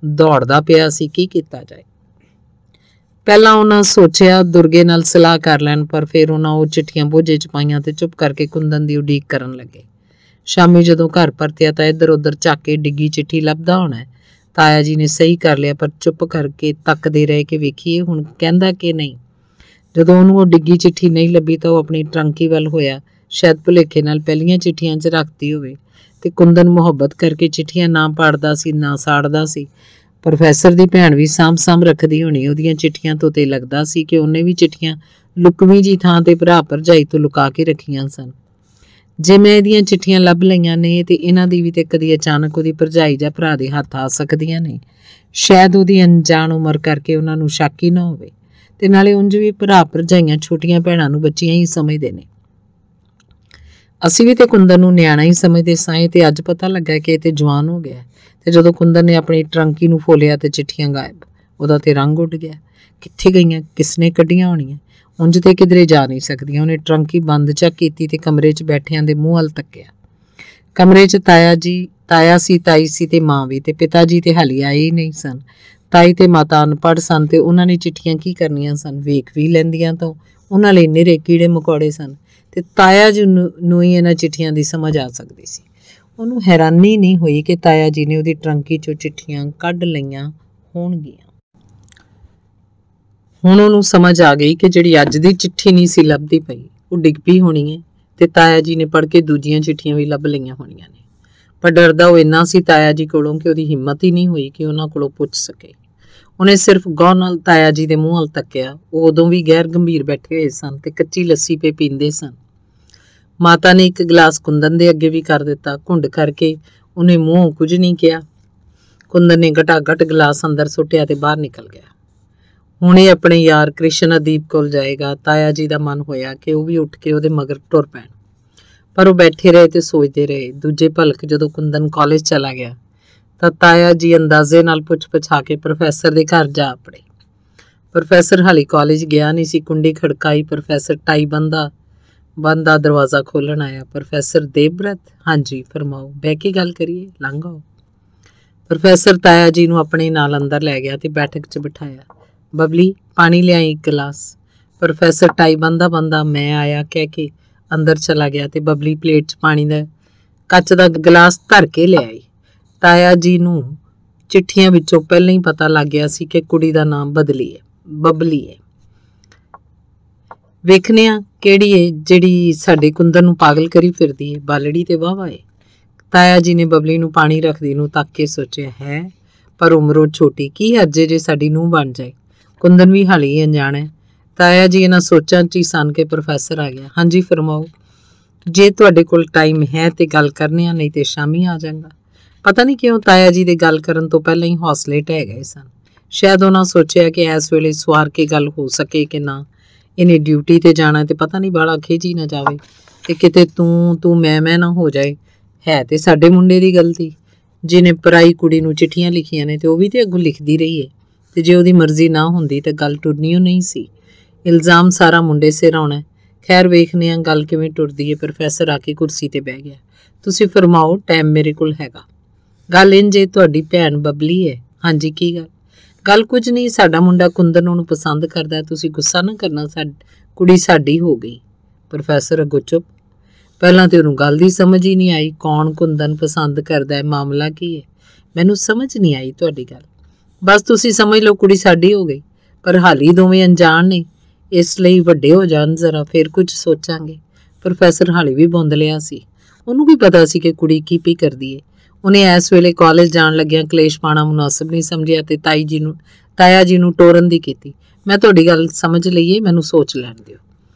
ਦੌੜਦਾ ਪਿਆ ਸੀ, ਕੀ ਕੀਤਾ ਜਾਏ। ਪਹਿਲਾਂ ਉਹਨਾਂ ਸੋਚਿਆ ਦੁਰਗੇ ਨਾਲ ਸਲਾਹ ਕਰ ਲੈਣ, ਪਰ ਫਿਰ ਉਹਨਾਂ ਉਹ ਚਿੱਠੀਆਂ ਬੋਝੇ 'ਚ ਪਾਈਆਂ ਤੇ ਚੁੱਪ ਕਰਕੇ ਕੁੰਦਨ ਦੀ ਉਡੀਕ ਕਰਨ ਲੱਗੇ। ਸ਼ਾਮੀ ਜਦੋਂ ਘਰ ਪਰਤਿਆ ਤਾਂ ਇੱਧਰ ਉੱਧਰ ਝਾਕ ਕੇ ਡਿੱਗੀ ਚਿੱਠੀ ਲੱਭਦਾ ਹੋਣਾ। ਤਾਇਆ ਜੀ ਨੇ ਸਹੀ ਕਰ ਲਿਆ, ਪਰ ਚੁੱਪ ਕਰਕੇ ਤੱਕਦੇ ਰਹੇ ਕਿ ਵੇਖੀਏ ਹੁਣ ਕਹਿੰਦਾ ਕਿ ਨਹੀਂ। ਜਦੋਂ ਉਹਨੂੰ ਉਹ ਡਿੱਗੀ ਚਿੱਠੀ ਨਹੀਂ ਲੱਭੀ ਤਾਂ ਉਹ ਆਪਣੀ ਟਰੰਕੀ ਵੱਲ ਹੋਇਆ। ਸ਼ਾਇਦ ਭੁਲੇਖੇ ਨਾਲ ਪਹਿਲੀਆਂ ਚਿੱਠੀਆਂ 'ਚ ਰੱਖਤੀ ਹੋਵੇ। ਤੇ ਕੁੰਦਨ ਮੁਹੱਬਤ ਕਰਕੇ ਚਿੱਠੀਆਂ ਨਾ ਪਾੜਦਾ ਸੀ ਨਾ ਸਾੜਦਾ ਸੀ। ਪ੍ਰੋਫੈਸਰ ਦੀ ਭੈਣ ਵੀ ਸਾਂਭ ਰੱਖਦੀ ਹੋਣੀ ਉਹਦੀਆਂ ਚਿੱਠੀਆਂ ਤੋਂ, ਤੇ ਲੱਗਦਾ ਸੀ ਕਿ ਉਹਨੇ ਵੀ ਚਿੱਠੀਆਂ ਲੁਕਵੀਂ ਜੀ ਥਾਂ ਤੇ ਭਰਾ ਭਰਜਾਈ ਤੋਂ ਲੁਕਾ ਕੇ ਰੱਖੀਆਂ ਸਨ। ਜੇ ਮੈਂ ਇਹਦੀਆਂ ਚਿੱਠੀਆਂ ਲੱਭ ਲਈਆਂ ਨੇ ਤੇ ਇਹਨਾਂ ਦੀ ਵੀ ਤੇ ਕਦੀ ਅਚਾਨਕ ਉਹਦੀ ਭਰਜਾਈ ਜਾਂ ਭਰਾ ਦੇ ਹੱਥ ਆ ਸਕਦੀਆਂ ਨੇ। ਸ਼ਾਇਦ ਉਹਦੀ ਅਣਜਾਣ ਉਮਰ ਕਰਕੇ ਉਹਨਾਂ ਨੂੰ ਸ਼ੱਕ ਹੀ ਨਾ ਹੋਵੇ, ਤੇ ਨਾਲੇ ਉਂਝ ਵੀ ਭਰਾ ਭਰਜਾਈਆਂ ਛੋਟੀਆਂ ਭੈਣਾਂ ਨੂੰ ਬੱਚੀਆਂ ਹੀ ਸਮਝਦੇ ਨੇ। ਅਸੀਂ ਵੀ ਤੇ ਕੁੰਦਨ ਨੂੰ ਨਿਆਣਾ ਹੀ ਸਮਝਦੇ ਸਾਂ, ਤੇ ਅੱਜ ਪਤਾ ਲੱਗਾ ਕਿ ਇਹ ਤੇ ਜਵਾਨ ਹੋ ਗਿਆ। ਤੇ ਜਦੋਂ ਕੁੰਦਨ ਨੇ ਆਪਣੀ ਟਰੰਕੀ ਨੂੰ ਫੋਲਿਆ ਤੇ ਚਿੱਠੀਆਂ ਗਾਇਬ। ਉਹਦਾ ਤੇ ਰੰਗ ਉੱਡ ਗਿਆ। ਕਿੱਥੇ ਗਈਆਂ, ਕਿਸਨੇ ਕੱਢੀਆਂ ਹੋਣੀਆਂ। ਉਂਝ ਤੇ ਕਿਧਰੇ ਜਾ ਨਹੀਂ ਸਕਦੀਆਂ। ਉਹਨੇ ਟਰੰਕੀ ਬੰਦ ਚੱਕ ਕੀਤੀ ਤੇ ਕਮਰੇ 'ਚ ਬੈਠਿਆਂ ਦੇ ਮੂੰਹ ਵੱਲ ਤੱਕਿਆ। ਕਮਰੇ 'ਚ ਤਾਇਆ ਸੀ, ਤਾਈ ਸੀ ਤੇ ਮਾਂ ਵੀ, ਤੇ ਪਿਤਾ ਜੀ ਤੇ ਹਾਲੀ ਆਏ ਹੀ ਨਹੀਂ ਸਨ। ਤਾਈ ਤੇ ਮਾਤਾ ਅਨਪੜ੍ਹ ਸਨ ਤੇ ਉਹਨਾਂ ਨੇ ਚਿੱਠੀਆਂ ਕੀ ਕਰਨੀਆਂ ਸਨ। ਵੇਖ ਵੀ ਲੈਂਦੀਆਂ ਤਾਂ ਉਹਨਾਂ ਲਈ ਨਿਰੇ ਕੀੜੇ ਮਕੌੜੇ ਸਨ, ਤੇ ਤਾਇਆ ਜੀ ਨੂੰ ਹੀ ਇਹਨਾਂ ਚਿੱਠੀਆਂ ਦੀ ਸਮਝ ਆ ਸਕਦੀ ਸੀ। ਉਹਨੂੰ ਹੈਰਾਨੀ ਨਹੀਂ ਹੋਈ ਕਿ ਤਾਇਆ ਜੀ ਨੇ ਉਹਦੀ ਟਰੰਕੀ 'ਚੋਂ ਚਿੱਠੀਆਂ ਕੱਢ ਲਈਆਂ ਹੋਣਗੀਆਂ। ਹੁਣ ਉਹਨੂੰ ਸਮਝ ਆ ਗਈ ਕਿ ਜਿਹੜੀ ਅੱਜ ਦੀ ਚਿੱਠੀ ਨਹੀਂ ਸੀ ਲੱਭਦੀ ਪਈ, ਉਹ ਡਿੱਗ ਪਈ ਹੋਣੀ ਹੈ, ਤੇ ਤਾਇਆ ਜੀ ਨੇ ਪੜ੍ਹ ਕੇ ਦੂਜੀਆਂ ਚਿੱਠੀਆਂ ਵੀ ਲੱਭ ਲਈਆਂ ਹੋਣੀਆਂ ਨੇ। ਪਰ ਡਰਦਾ ਉਹ ਇੰਨਾ ਸੀ ਤਾਇਆ ਜੀ ਕੋਲੋਂ ਕਿ ਉਹਦੀ ਹਿੰਮਤ ਹੀ ਨਹੀਂ ਹੋਈ ਕਿ ਉਹਨਾਂ ਕੋਲੋਂ ਪੁੱਛ ਸਕੇ। ਉਹਨੇ ਸਿਰਫ ਗੌਰ ਨਾਲ ਤਾਇਆ ਜੀ ਦੇ ਮੂੰਹ ਵੱਲ ਤੱਕਿਆ। ਉਹ ਉਦੋਂ ਵੀ ਗੈਰ ਗੰਭੀਰ ਬੈਠੇ ਹੋਏ ਸਨ ਤੇ ਕੱਚੀ ਲੱਸੀ ਪੀਂਦੇ ਸਨ। ਮਾਤਾ ਨੇ ਇੱਕ ਗਲਾਸ ਕੁੰਦਨ ਦੇ ਅੱਗੇ ਵੀ ਕਰ ਦਿੱਤਾ। ਘੁੰਡ ਕਰਕੇ ਉਹਨੇ ਮੂੰਹ ਕੁਝ ਨਹੀਂ ਕਿਹਾ। ਕੁੰਦਨ ਨੇ ਘਟਾਘਟ ਗਲਾਸ ਅੰਦਰ ਸੁੱਟਿਆ ਤੇ ਬਾਹਰ ਨਿਕਲ ਗਿਆ। ਹੁਣ ਇਹ ਆਪਣੇ ਯਾਰ ਕ੍ਰਿਸ਼ਨਾਦੀਪ ਕੋਲ ਜਾਏਗਾ। ਤਾਇਆ ਜੀ ਦਾ ਮਨ ਹੋਇਆ ਕਿ ਉਹ ਵੀ ਉੱਠ ਕੇ ਉਹਦੇ ਮਗਰ ਟੁਰ ਪੈਣ, ਪਰ ਉਹ ਬੈਠੇ ਰਹੇ ਤੇ ਸੋਚਦੇ ਰਹੇ। ਦੂਜੇ ਭਲਕ ਜਦੋਂ ਕੁੰਦਨ ਕਾਲਜ ਚਲਾ ਗਿਆ ਤਾਂ ਤਾਇਆ ਜੀ ਅੰਦਾਜ਼ੇ ਨਾਲ ਪੁੱਛ ਪਛਾ ਕੇ ਪ੍ਰੋਫੈਸਰ ਦੇ ਘਰ ਜਾ ਆਪਣੇ। ਪ੍ਰੋਫੈਸਰ ਹਾਲੇ ਕਾਲਜ ਗਿਆ ਨਹੀਂ ਸੀ। ਕੁੰਡੀ ਖੜਕਾਈ। ਪ੍ਰੋਫੈਸਰ ਟਾਈ ਬੰਦਾ ਦਰਵਾਜ਼ਾ ਖੋਲ੍ਹਣ ਆਇਆ। ਪ੍ਰੋਫੈਸਰ ਦੇਵਬ੍ਰਤ, ਹਾਂਜੀ ਫਰਮਾਓ, ਬਹਿ ਕੇ ਗੱਲ ਕਰੀਏ, ਲੰਘ ਆਓ। ਪ੍ਰੋਫੈਸਰ ਤਾਇਆ ਜੀ ਨੂੰ ਆਪਣੇ ਨਾਲ ਅੰਦਰ ਲੈ ਗਿਆ ਤੇ ਬੈਠਕ 'ਚ ਬਿਠਾਇਆ। ਬਬਲੀ, ਪਾਣੀ ਲਿਆਈ ਇੱਕ ਗਲਾਸ। ਪ੍ਰੋਫੈਸਰ ਟਾਈ ਬੰਦਾ ਮੈਂ ਆਇਆ ਕਹਿ ਕੇ ਅੰਦਰ ਚਲਾ ਗਿਆ ਤੇ ਬਬਲੀ ਪਲੇਟ 'ਚ ਪਾਣੀ ਦਾ ਕੱਚ ਦਾ ਗਲਾਸ ਧਰ ਕੇ ਲਿਆਈ। ਤਾਇਆ ਜੀ ਨੂੰ ਚਿੱਠੀਆਂ ਵਿੱਚੋਂ ਪਹਿਲਾਂ ਹੀ ਪਤਾ ਲੱਗ ਗਿਆ ਸੀ ਕਿ ਕੁੜੀ ਦਾ ਨਾਮ ਬਬਲੀ ਹੈ। ਵੇਖਨੇ ਆ ਕਿਹੜੀ ਏ ਜਿਹੜੀ ਸਾਡੇ ਕੁੰਦਨ ਨੂੰ ਪਾਗਲ ਕਰੀ ਫਿਰਦੀ ਏ। ਬਾਲੜੀ ਤੇ ਵਾਹਵਾ ਏ। ਤਾਇਆ ਜੀ ਨੇ ਬਬਲੀ ਨੂੰ ਪਾਣੀ ਰੱਖਦੀ ਨੂੰ ਤੱਕ ਕੇ ਸੋਚਿਆ, ਹੈ ਪਰ ਉਮਰੋਂ ਛੋਟੀ, ਕੀ ਹਰਜੇ ਜੇ ਸਾਡੀ ਨੂੰਹ ਬਣ ਜਾਏ। ਕੁੰਦਨ ਵੀ ਹਾਲੀ ਅਣਜਾਣ ਹੈ। ਤਾਇਆ ਜੀ ਇਹਨਾਂ ਸੋਚਾਂ 'ਚ ਹੀ ਸਨ ਕਿ ਪ੍ਰੋਫੈਸਰ ਆ ਗਿਆ। ਹਾਂਜੀ ਫਰਮਾਓ, ਜੇ ਤੁਹਾਡੇ ਕੋਲ ਟਾਈਮ ਹੈ ਤੇ ਗੱਲ ਕਰਨੇ ਆ, ਨਹੀਂ ਤੇ ਸ਼ਾਮੀ ਆ ਜਾਵਾਂਗਾ। ਪਤਾ ਨਹੀਂ ਕਿਉਂ ਤਾਇਆ ਜੀ ਦੇ ਗੱਲ ਕਰਨ ਤੋਂ ਪਹਿਲਾਂ ਹੀ ਹੌਸਲੇ ਢਹਿ ਗਏ ਸਨ। ਸ਼ਾਇਦ ਉਹਨਾਂ ਸੋਚਿਆ ਕਿ ਇਸ ਵੇਲੇ ਸਵਾਰ ਕੇ ਗੱਲ ਹੋ ਸਕੇ ਕਿ ਨਾ, ਇਹਨੇ ਡਿਊਟੀ ਤੇ ਜਾਣਾ ਤੇ ਪਤਾ ਨਹੀਂ ਬਾਲਾ ਖਿਜੀ ਨਾ ਜਾਵੇ ਤੇ ਕਿਤੇ ਤੂੰ ਮੈਂ ਨਾ ਹੋ ਜਾਏ। ਹੈ ਤੇ ਸਾਡੇ ਮੁੰਡੇ ਦੀ ਗਲਤੀ, ਜਿਹਨੇ ਪਰਾਈ ਕੁੜੀ ਨੂੰ ਚਿੱਠੀਆਂ ਲਿਖੀਆਂ ਨੇ ਤੇ ਉਹ ਵੀ ਤੇ ਅੱਗੋਂ ਲਿਖਦੀ ਰਹੀ ਹੈ, ਤੇ ਜੇ ਉਹਦੀ ਮਰਜ਼ੀ ਨਾ ਹੁੰਦੀ ਤਾਂ ਗੱਲ ਟੁਰਨੀ ਓ ਨਹੀਂ ਸੀ। ਇਲਜ਼ਾਮ ਸਾਰਾ ਮੁੰਡੇ ਸਿਰ ਆਉਣਾ। ਖੈਰ ਵੇਖਨੇ ਆ ਗੱਲ ਕਿਵੇਂ ਟੁਰਦੀ ਹੈ। ਪ੍ਰੋਫੈਸਰ ਆ ਕੇ ਕੁਰਸੀ ਤੇ ਬਹਿ ਗਿਆ। ਤੁਸੀਂ ਫਰਮਾਓ, ਟਾਈਮ ਮੇਰੇ ਕੋਲ ਹੈਗਾ। ਗੱਲ ਇੰਝ ਏ, ਤੁਹਾਡੀ ਭੈਣ ਬਬਲੀ ਹੈ। ਹਾਂਜੀ ਕੀ ਗੱਲ? ਗੱਲ ਕੁਝ ਨਹੀਂ, ਸਾਡਾ ਮੁੰਡਾ ਕੁੰਦਨ ਉਹਨੂੰ ਪਸੰਦ ਕਰਦਾ। ਤੁਸੀਂ ਗੁੱਸਾ ਨਾ ਕਰਨਾ, ਕੁੜੀ ਸਾਡੀ ਹੋ ਗਈ। ਪ੍ਰੋਫੈਸਰ ਅੱਗੋਂ ਚੁੱਪ। ਪਹਿਲਾਂ ਤੇ ਉਹਨੂੰ ਗੱਲ ਦੀ ਸਮਝ ਹੀ ਨਹੀਂ ਆਈ। ਕੌਣ ਕੁੰਦਨ ਪਸੰਦ ਕਰਦਾ ਹੈ, ਮਾਮਲਾ ਕੀ ਹੈ? ਮੈਨੂੰ ਸਮਝ ਨਹੀਂ ਆਈ ਤੁਹਾਡੀ ਗੱਲ। ਬਸ ਤੁਸੀਂ ਸਮਝ ਲਓ ਕੁੜੀ ਸਾਡੀ ਹੋ ਗਈ, ਪਰ ਹਾਲੀ ਦੋਵੇਂ ਅਣਜਾਣ ਨੇ, ਇਸ ਲਈ ਵੱਡੇ ਹੋ ਜਾਣ ਜ਼ਰਾ, ਫਿਰ ਕੁਝ ਸੋਚਾਂਗੇ। ਪ੍ਰੋਫੈਸਰ ਹਾਲੀ ਵੀ ਬੁੰਦ ਲਿਆ ਸੀ। ਉਹਨੂੰ ਵੀ ਪਤਾ ਸੀ ਕਿ ਕੁੜੀ ਕੀ ਪਈ ਕਰਦੀ ਏ। ਉਹਨੇ ਇਸ ਵੇਲੇ ਕਾਲਜ ਜਾਣ ਲੱਗਿਆਂ ਕਲੇਸ਼ ਪਾਣਾ ਮੁਨਾਸਬ ਨਹੀਂ ਸਮਝਿਆ ਤੇ ਤਾਇਆ ਜੀ ਨੂੰ ਟੋਰਨ ਦੀ ਕੀਤੀ। ਮੈਂ ਤੁਹਾਡੀ ਗੱਲ ਸਮਝ ਲਈਏ, ਮੈਨੂੰ ਸੋਚ ਲੈਣ ਦਿਓ।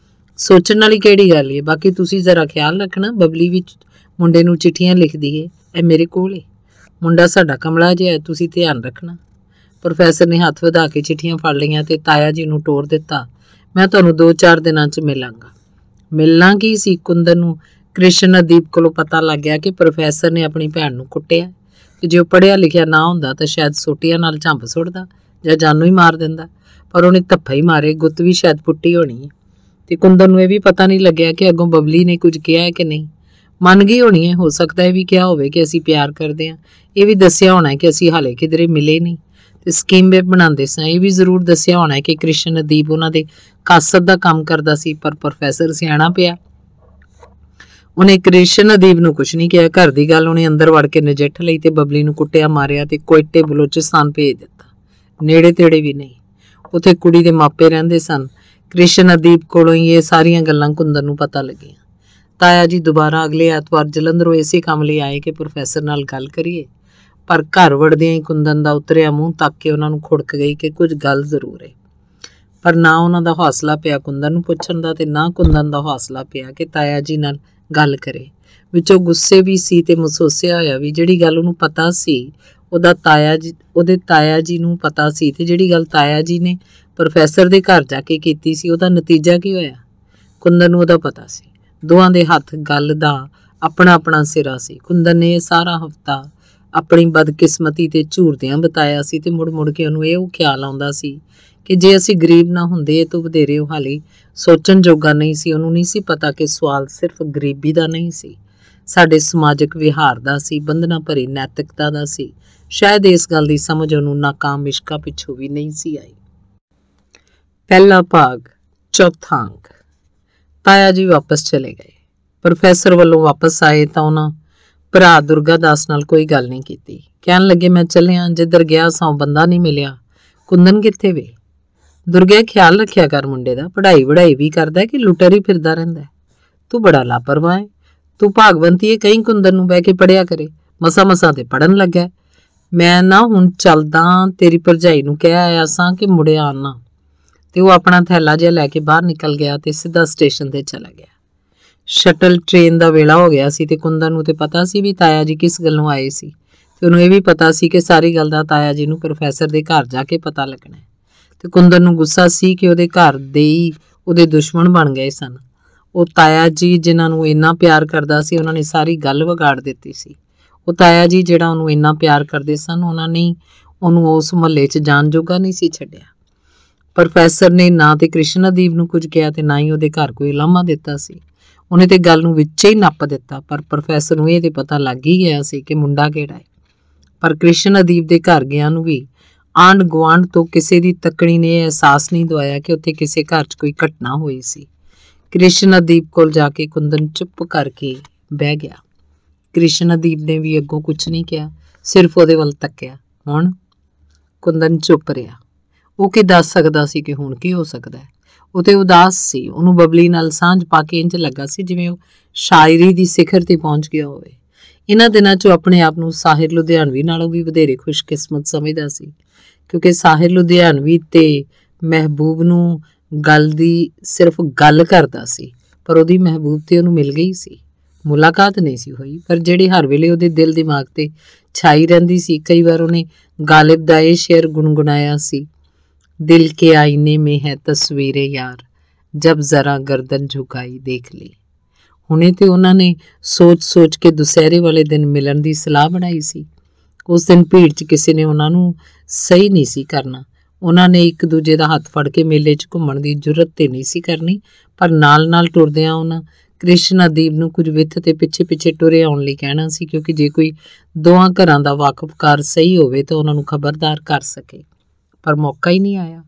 ਸੋਚਣ ਵਾਲੀ ਕਿਹੜੀ ਗੱਲ ਏ? ਬਾਕੀ ਤੁਸੀਂ ਜ਼ਰਾ ਖਿਆਲ ਰੱਖਣਾ, ਬਬਲੀ ਵਿੱਚ ਮੁੰਡੇ ਨੂੰ ਚਿੱਠੀਆਂ ਲਿਖਦੀ ਏ। ਇਹ ਮੇਰੇ ਕੋਲ ਏ। ਮੁੰਡਾ ਸਾਡਾ ਕਮਲਾ ਜਿਹਾ, ਤੁਸੀਂ ਧਿਆਨ ਰੱਖਣਾ। ਪ੍ਰੋਫੈਸਰ ਨੇ ਹੱਥ ਵਧਾ ਕੇ ਚਿੱਠੀਆਂ ਫੜ ਲਈਆਂ ਤੇ ਤਾਇਆ ਜੀ ਨੂੰ ਟੋਰ ਦਿੱਤਾ। ਮੈਂ ਤੁਹਾਨੂੰ 2-4 ਦਿਨਾਂ 'ਚ ਮਿਲਾਂਗਾ। ਮਿਲਣਾ ਕੀ ਸੀ? ਕੁੰਦਨ ਨੂੰ ਕ੍ਰਿਸ਼ਨਾਦੀਪ ਕੋਲੋਂ ਪਤਾ ਲੱਗ ਗਿਆ ਕਿ ਪ੍ਰੋਫੈਸਰ ਨੇ ਆਪਣੀ ਭੈਣ ਨੂੰ ਕੁੱਟਿਆ, ਤੇ ਜੇ ਉਹ ਪੜ੍ਹਿਆ ਲਿਖਿਆ ਨਾ ਹੁੰਦਾ ਤਾਂ ਸ਼ਾਇਦ ਸੋਟੀਆਂ ਨਾਲ ਝੰਪ ਸੁੱਟਦਾ ਜਾਂ ਜਾਨੋਂ ਹੀ ਮਾਰ ਦਿੰਦਾ, ਪਰ ਉਹਨੇ ਧੱਫਾ ਹੀ ਮਾਰੇ। ਗੁੱਤ ਵੀ ਸ਼ਾਇਦ ਪੁੱਟੀ ਹੋਣੀ ਹੈ। ਤੇ ਕੁੰਦਨ ਨੂੰ ਇਹ ਵੀ ਪਤਾ ਨਹੀਂ ਲੱਗਿਆ ਕਿ ਅੱਗੋਂ ਬਬਲੀ ਨੇ ਕੁਝ ਕਿਹਾ ਹੈ ਕਿ ਨਹੀਂ। ਮੰਨ ਗਈ ਹੋਣੀ ਹੈ। ਹੋ ਸਕਦਾ ਇਹ ਵੀ ਕਿਹਾ ਹੋਵੇ ਕਿ ਅਸੀਂ ਪਿਆਰ ਕਰਦੇ ਹਾਂ। ਇਹ ਵੀ ਦੱਸਿਆ ਹੋਣਾ ਕਿ ਅਸੀਂ ਹਾਲੇ ਕਿਧਰੇ ਮਿਲੇ ਨਹੀਂ ਤੇ ਸਕੀਮ ਵੇ ਬਣਾਉਂਦੇ ਸਾਂ। ਇਹ ਵੀ ਜ਼ਰੂਰ ਦੱਸਿਆ ਹੋਣਾ ਕਿ ਕ੍ਰਿਸ਼ਨਾਦੀਪ ਉਹਨਾਂ ਦੇ ਕਾਸਤ ਦਾ ਕੰਮ ਕਰਦਾ ਸੀ। ਪਰ ਪ੍ਰੋਫੈਸਰ ਸਿਆਣਾ ਪਿਆ, ਉਹਨੇ ਕ੍ਰਿਸ਼ਨਾਦੀਪ ਨੂੰ ਕੁਝ ਨਹੀਂ ਕਿਹਾ। ਘਰ ਦੀ ਗੱਲ ਉਹਨੇ ਅੰਦਰ ਵੜ ਕੇ ਨਜਿੱਠ ਲਈ ਤੇ ਬਬਲੀ ਨੂੰ ਕੁੱਟਿਆ ਮਾਰਿਆ ਤੇ ਕੋਇਟੇ ਬਲੋਚਿਸਤਾਨ ਭੇਜ ਦਿੱਤਾ। ਨੇੜੇ ਤੇੜੇ ਵੀ ਨਹੀਂ। ਉੱਥੇ ਕੁੜੀ ਦੇ ਮਾਪੇ ਰਹਿੰਦੇ ਸਨ। ਕ੍ਰਿਸ਼ਨਾਦੀਪ ਕੋਲੋਂ ਹੀ ਇਹ ਸਾਰੀਆਂ ਗੱਲਾਂ ਕੁੰਦਨ ਨੂੰ ਪਤਾ ਲੱਗੀਆਂ। ਤਾਇਆ ਜੀ ਦੁਬਾਰਾ ਅਗਲੇ ਐਤਵਾਰ ਜਲੰਧਰੋਂ ਇਸੇ ਕੰਮ ਲਈ ਆਏ ਕਿ ਪ੍ਰੋਫੈਸਰ ਨਾਲ ਗੱਲ ਕਰੀਏ, ਪਰ ਘਰ ਵੜਦਿਆਂ ਹੀ ਕੁੰਦਨ ਦਾ ਉਤਰਿਆ ਮੂੰਹ ਤੱਕ ਕੇ ਉਹਨਾਂ ਨੂੰ ਖੁੜਕ ਗਈ ਕਿ ਕੁਝ ਗੱਲ ਜ਼ਰੂਰ ਹੈ। ਪਰ ਨਾ ਉਹਨਾਂ ਦਾ ਹੌਸਲਾ ਪਿਆ ਕੁੰਦਨ ਨੂੰ ਪੁੱਛਣ ਦਾ ਤੇ ਨਾ ਕੁੰਦਨ ਦਾ ਹੌਸਲਾ ਪਿਆ ਕਿ ਤਾਇਆ ਜੀ ਨਾਲ ਗੱਲ ਕਰੇ। ਵਿੱਚੋਂ ਗੁੱਸੇ ਵੀ ਸੀ ਤੇ ਮਹਿਸੂਸਿਆ ਹੋਇਆ ਵੀ। ਜਿਹੜੀ ਗੱਲ ਉਹਨੂੰ ਪਤਾ ਸੀ ਉਹਦੇ ਤਾਇਆ ਜੀ ਨੂੰ ਪਤਾ ਸੀ, ਤੇ ਜਿਹੜੀ ਗੱਲ ਤਾਇਆ ਜੀ ਨੇ ਪ੍ਰੋਫੈਸਰ ਦੇ ਘਰ ਜਾ ਕੇ ਕੀਤੀ ਸੀ ਉਹਦਾ ਨਤੀਜਾ ਕੀ ਹੋਇਆ ਕੁੰਦਨ ਨੂੰ ਉਹਦਾ ਪਤਾ ਸੀ। ਦੋਹਾਂ ਦੇ ਹੱਥ ਗੱਲ ਦਾ ਆਪਣਾ ਆਪਣਾ ਸਿਰਾ ਸੀ। ਕੁੰਦਨ ਨੇ ਇਹ ਸਾਰਾ ਹਫ਼ਤਾ ਆਪਣੀ ਬਦਕਿਸਮਤੀ ਤੇ ਝੂਰਦਿਆਂ ਬਿਤਾਇਆ ਸੀ ਤੇ ਮੁੜ ਮੁੜ ਕੇ ਉਹਨੂੰ ਇਹ ਖਿਆਲ ਆਉਂਦਾ ਸੀ ਕਿ ਜੇ ਅਸੀਂ ਗਰੀਬ ਨਾ ਹੁੰਦੇ ਇਹ ਤੋਂ ਵਧੇਰੇ ਉਹ ਹਾਲੀ ਸੋਚਣ ਜੋਗਾ ਨਹੀਂ ਸੀ। ਉਹਨੂੰ ਨਹੀਂ ਸੀ ਪਤਾ ਕਿ ਸਵਾਲ ਸਿਰਫ ਗਰੀਬੀ ਦਾ ਨਹੀਂ ਸੀ, ਸਾਡੇ ਸਮਾਜਿਕ ਵਿਹਾਰ ਦਾ ਸੀ, ਬੰਧਨਾਂ ਭਰੀ ਨੈਤਿਕਤਾ ਦਾ ਸੀ। ਸ਼ਾਇਦ ਇਸ ਗੱਲ ਦੀ ਸਮਝ ਉਹਨੂੰ ਨਾਕਾਮ ਇਸ਼ਕਾਂ ਪਿੱਛੋਂ ਵੀ ਨਹੀਂ ਸੀ ਆਈ। ਪਹਿਲਾ ਭਾਗ, ਚੌਥਾ ਅੰਕ। ਤਾਇਆ ਜੀ ਵਾਪਸ ਚਲੇ ਗਏ। ਪ੍ਰੋਫੈਸਰ ਵੱਲੋਂ ਵਾਪਸ ਆਏ ਤਾਂ ਉਹਨਾਂ ਭਰਾ ਦੁਰਗਾ ਦਾਸ ਨਾਲ ਕੋਈ ਗੱਲ ਨਹੀਂ ਕੀਤੀ। ਕਹਿਣ ਲੱਗੇ, ਮੈਂ ਚੱਲਿਆ, ਜਿੱਧਰ ਗਿਆ ਸਾਂ ਬੰਦਾ ਨਹੀਂ ਮਿਲਿਆ। ਕੁੰਦਨ ਕਿੱਥੇ ਵੇ? ਦੁਰਗਾ, ਖਿਆਲ ਰੱਖਿਆ ਕਰ ਮੁੰਡੇ ਦਾ, ਪੜ੍ਹਾਈ ਵੀ ਕਰਦਾ ਕਿ ਲੁੱਟਰ ਹੀ ਫਿਰਦਾ ਰਹਿੰਦਾ। ਤੂੰ ਬੜਾ ਲਾਪਰਵਾਹ ਹੈ। ਤੂੰ ਭਾਗਵੰਤੀ ਹੈ, ਕਈ ਕੁੰਦਨ ਨੂੰ ਬਹਿ ਕੇ ਪੜ੍ਹਿਆ ਕਰੇ। ਮਸਾਂ ਤੇ ਪੜ੍ਹਨ ਲੱਗਾ। ਮੈਂ ਨਾ ਹੁਣ ਚੱਲਦਾ, ਤੇਰੀ ਭਰਜਾਈ ਨੂੰ ਕਹਿ ਆਇਆ ਸਾਂ ਕਿ ਮੁੜਿਆ ਆਉਣਾ। ਤੇ ਉਹ ਆਪਣਾ ਥੈਲਾ ਜਿਹਾ ਲੈ ਕੇ ਬਾਹਰ ਨਿਕਲ ਗਿਆ ਤੇ ਸਿੱਧਾ ਸਟੇਸ਼ਨ ਤੇ ਚਲਾ ਗਿਆ। ਸ਼ਟਲ ਟ੍ਰੇਨ ਦਾ ਵੇਲਾ ਹੋ ਗਿਆ ਸੀ ਤੇ ਕੁੰਦਨ ਨੂੰ ਤੇ ਪਤਾ ਸੀ ਵੀ ਤਾਇਆ ਜੀ ਕਿਸ ਗੱਲੋਂ ਆਏ ਸੀ, ਤੇ ਉਹਨੂੰ ਇਹ ਵੀ ਪਤਾ ਸੀ ਕਿ ਸਾਰੀ ਗੱਲ ਦਾ ਤਾਇਆ ਜੀ ਨੂੰ ਪ੍ਰੋਫੈਸਰ ਦੇ ਘਰ ਜਾ ਕੇ ਪਤਾ ਲੱਗਣਾ। ਤੇ ਕੁੰਦਨ ਨੂੰ ਗੁੱਸਾ ਸੀ ਕਿ ਉਹਦੇ ਘਰ ਦੇ ਹੀ ਉਹਦੇ ਦੁਸ਼ਮਣ ਬਣ ਗਏ ਸਨ। ਉਹ ਤਾਇਆ ਜੀ ਜਿਨ੍ਹਾਂ ਨੂੰ ਇੰਨਾ ਪਿਆਰ ਕਰਦਾ ਸੀ, ਉਹਨਾਂ ਨੇ ਸਾਰੀ ਗੱਲ ਵਿਗਾੜ ਦਿੱਤੀ ਸੀ। ਉਹ ਤਾਇਆ ਜੀ ਜਿਹੜਾ ਉਹਨੂੰ ਇੰਨਾ ਪਿਆਰ ਕਰਦੇ ਸਨ, ਉਹਨਾਂ ਨੇ ਉਹਨੂੰ ਉਸ ਮੁਹੱਲੇ 'ਚ ਜਾਣ ਜੋਗਾ ਨਹੀਂ ਸੀ ਛੱਡਿਆ। ਪ੍ਰੋਫੈਸਰ ਨੇ ਨਾ ਤੇ ਕ੍ਰਿਸ਼ਨਾਦੀਪ ਨੂੰ ਕੁਝ ਕਿਹਾ ਤੇ ਨਾ ਹੀ ਉਹਦੇ ਘਰ ਕੋਈ ਉਲਾਮਾ ਦਿੱਤਾ ਸੀ। ਉਹਨੇ ਤੇ ਗੱਲ ਨੂੰ ਵਿੱਚੇ ਹੀ ਨੱਪ ਦਿੱਤਾ, ਪਰ ਪ੍ਰੋਫੈਸਰ ਨੂੰ ਇਹ ਤੇ ਪਤਾ ਲੱਗ ਹੀ ਗਿਆ ਸੀ ਕਿ ਮੁੰਡਾ ਕਿਹੜਾ ਹੈ। ਪਰ ਕ੍ਰਿਸ਼ਨਾਦੀਪ ਦੇ ਘਰ ਗਿਆ ਨੂੰ ਵੀ ਆਂਢ ਗੁਆਂਢ ਤੋਂ ਕਿਸੇ ਦੀ ਤੱਕਣੀ ਨੇ ਇਹ ਅਹਿਸਾਸ ਨਹੀਂ ਦਵਾਇਆ ਕਿ ਉੱਥੇ ਕਿਸੇ ਘਰ 'ਚ ਕੋਈ ਘਟਨਾ ਹੋਈ ਸੀ। ਕ੍ਰਿਸ਼ਨਾਦੀਪ ਕੋਲ ਜਾ ਕੇ ਕੁੰਦਨ ਚੁੱਪ ਕਰਕੇ ਬਹਿ ਗਿਆ। ਕ੍ਰਿਸ਼ਨਾਦੀਪ ਨੇ ਵੀ ਅੱਗੋਂ ਕੁਝ ਨਹੀਂ ਕਿਹਾ, ਸਿਰਫ ਉਹਦੇ ਵੱਲ ਤੱਕਿਆ। ਹੁਣ ਕੁੰਦਨ ਚੁੱਪ ਰਿਹਾ। ਉਹ ਕੀ ਦੱਸ ਸਕਦਾ ਸੀ ਕਿ ਹੁਣ ਕੀ ਹੋ ਸਕਦਾ ਹੈ। ਉਹ ਤੇ ਉਦਾਸ ਸੀ। ਉਹਨੂੰ ਬਬਲੀ ਨਾਲ ਸਾਂਝ ਪਾ ਕੇ ਇੰਝ ਲੱਗਾ ਸੀ ਜਿਵੇਂ ਉਹ ਸ਼ਾਇਰੀ ਦੀ ਸਿਖਰ ਤੇ ਪਹੁੰਚ ਗਿਆ ਹੋਵੇ। ਇਹਨਾਂ ਦਿਨਾਂ 'ਚ ਆਪਣੇ ਆਪ ਨੂੰ ਸਾਹਿਰ ਲੁਧਿਆਣਵੀ ਨਾਲੋਂ ਵੀ ਵਧੇਰੇ ਖੁਸ਼ਕਿਸਮਤ ਸਮਝਦਾ ਸੀ, ਕਿਉਂਕਿ ਸਾਹਿਰ ਲੁਧਿਆਣਵੀ ਤੇ ਮਹਿਬੂਬ ਨੂੰ ਗੱਲ ਦੀ ਸਿਰਫ ਗੱਲ ਕਰਦਾ ਸੀ, ਪਰ ਉਹਦੀ ਮਹਿਬੂਬ ਤੇ ਉਹਨੂੰ ਮਿਲ ਗਈ ਸੀ। ਮੁਲਾਕਾਤ ਨਹੀਂ ਸੀ ਹੋਈ, ਪਰ ਜਿਹੜੀ ਹਰ ਵੇਲੇ ਉਹਦੇ ਦਿਲ ਦਿਮਾਗ ਤੇ ਛਾਈ ਰਹਿੰਦੀ ਸੀ। ਕਈ ਵਾਰ ਉਹਨੇ ਗਾਲਿਬ ਦਾ ਇਹ ਸ਼ੇਰ ਗੁਣਗੁਣਾਇਆ ਸੀ, ਦਿਲ ਕੇ ਆईने में है तस्वीरे यार, जब जरा गर्दन झुकाई देख ली। ਹੁਣੇ ਤੇ ਉਹਨਾਂ ਨੇ ਸੋਚ ਕੇ ਦੁਸਹਿਰੇ ਵਾਲੇ ਦਿਨ ਮਿਲਣ ਦੀ ਸਲਾਹ ਬਣਾਈ ਸੀ। ਉਸ ਦਿਨ ਭੀੜ 'ਚ ਕਿਸੇ ਨੇ ਉਹਨਾਂ ਨੂੰ ਸਹੀ ਨਹੀਂ ਸੀ ਕਰਨਾ। ਉਹਨਾਂ ਨੇ ਇੱਕ ਦੂਜੇ ਦਾ ਹੱਥ ਫੜ ਕੇ ਮੇਲੇ 'ਚ ਘੁੰਮਣ ਦੀ ਜੁਰਤ ਤੇ ਨਹੀਂ ਸੀ ਕਰਨੀ, ਪਰ ਨਾਲ ਟੁਰਦਿਆਂ ਉਹਨਾਂ ਕ੍ਰਿਸ਼ਨਾਦੀਪ ਨੂੰ ਕੁਝ ਵਿੱਥ ਤੇ ਪਿੱਛੇ ਟੁਰੇ ਆਉਣ ਲਈ ਕਹਿਣਾ ਸੀ, ਕਿਉਂਕਿ ਜੇ ਕੋਈ ਦੋਵਾਂ ਘਰਾਂ ਦਾ ਵਾਕਫਕਾਰ ਸਹੀ ਹੋਵੇ ਤਾਂ ਉਹਨਾਂ ਨੂੰ ਖਬਰਦਾਰ ਕਰ ਸਕੇ। ਪਰ ਮੌਕਾ ਹੀ ਨਹੀਂ ਆਇਆ।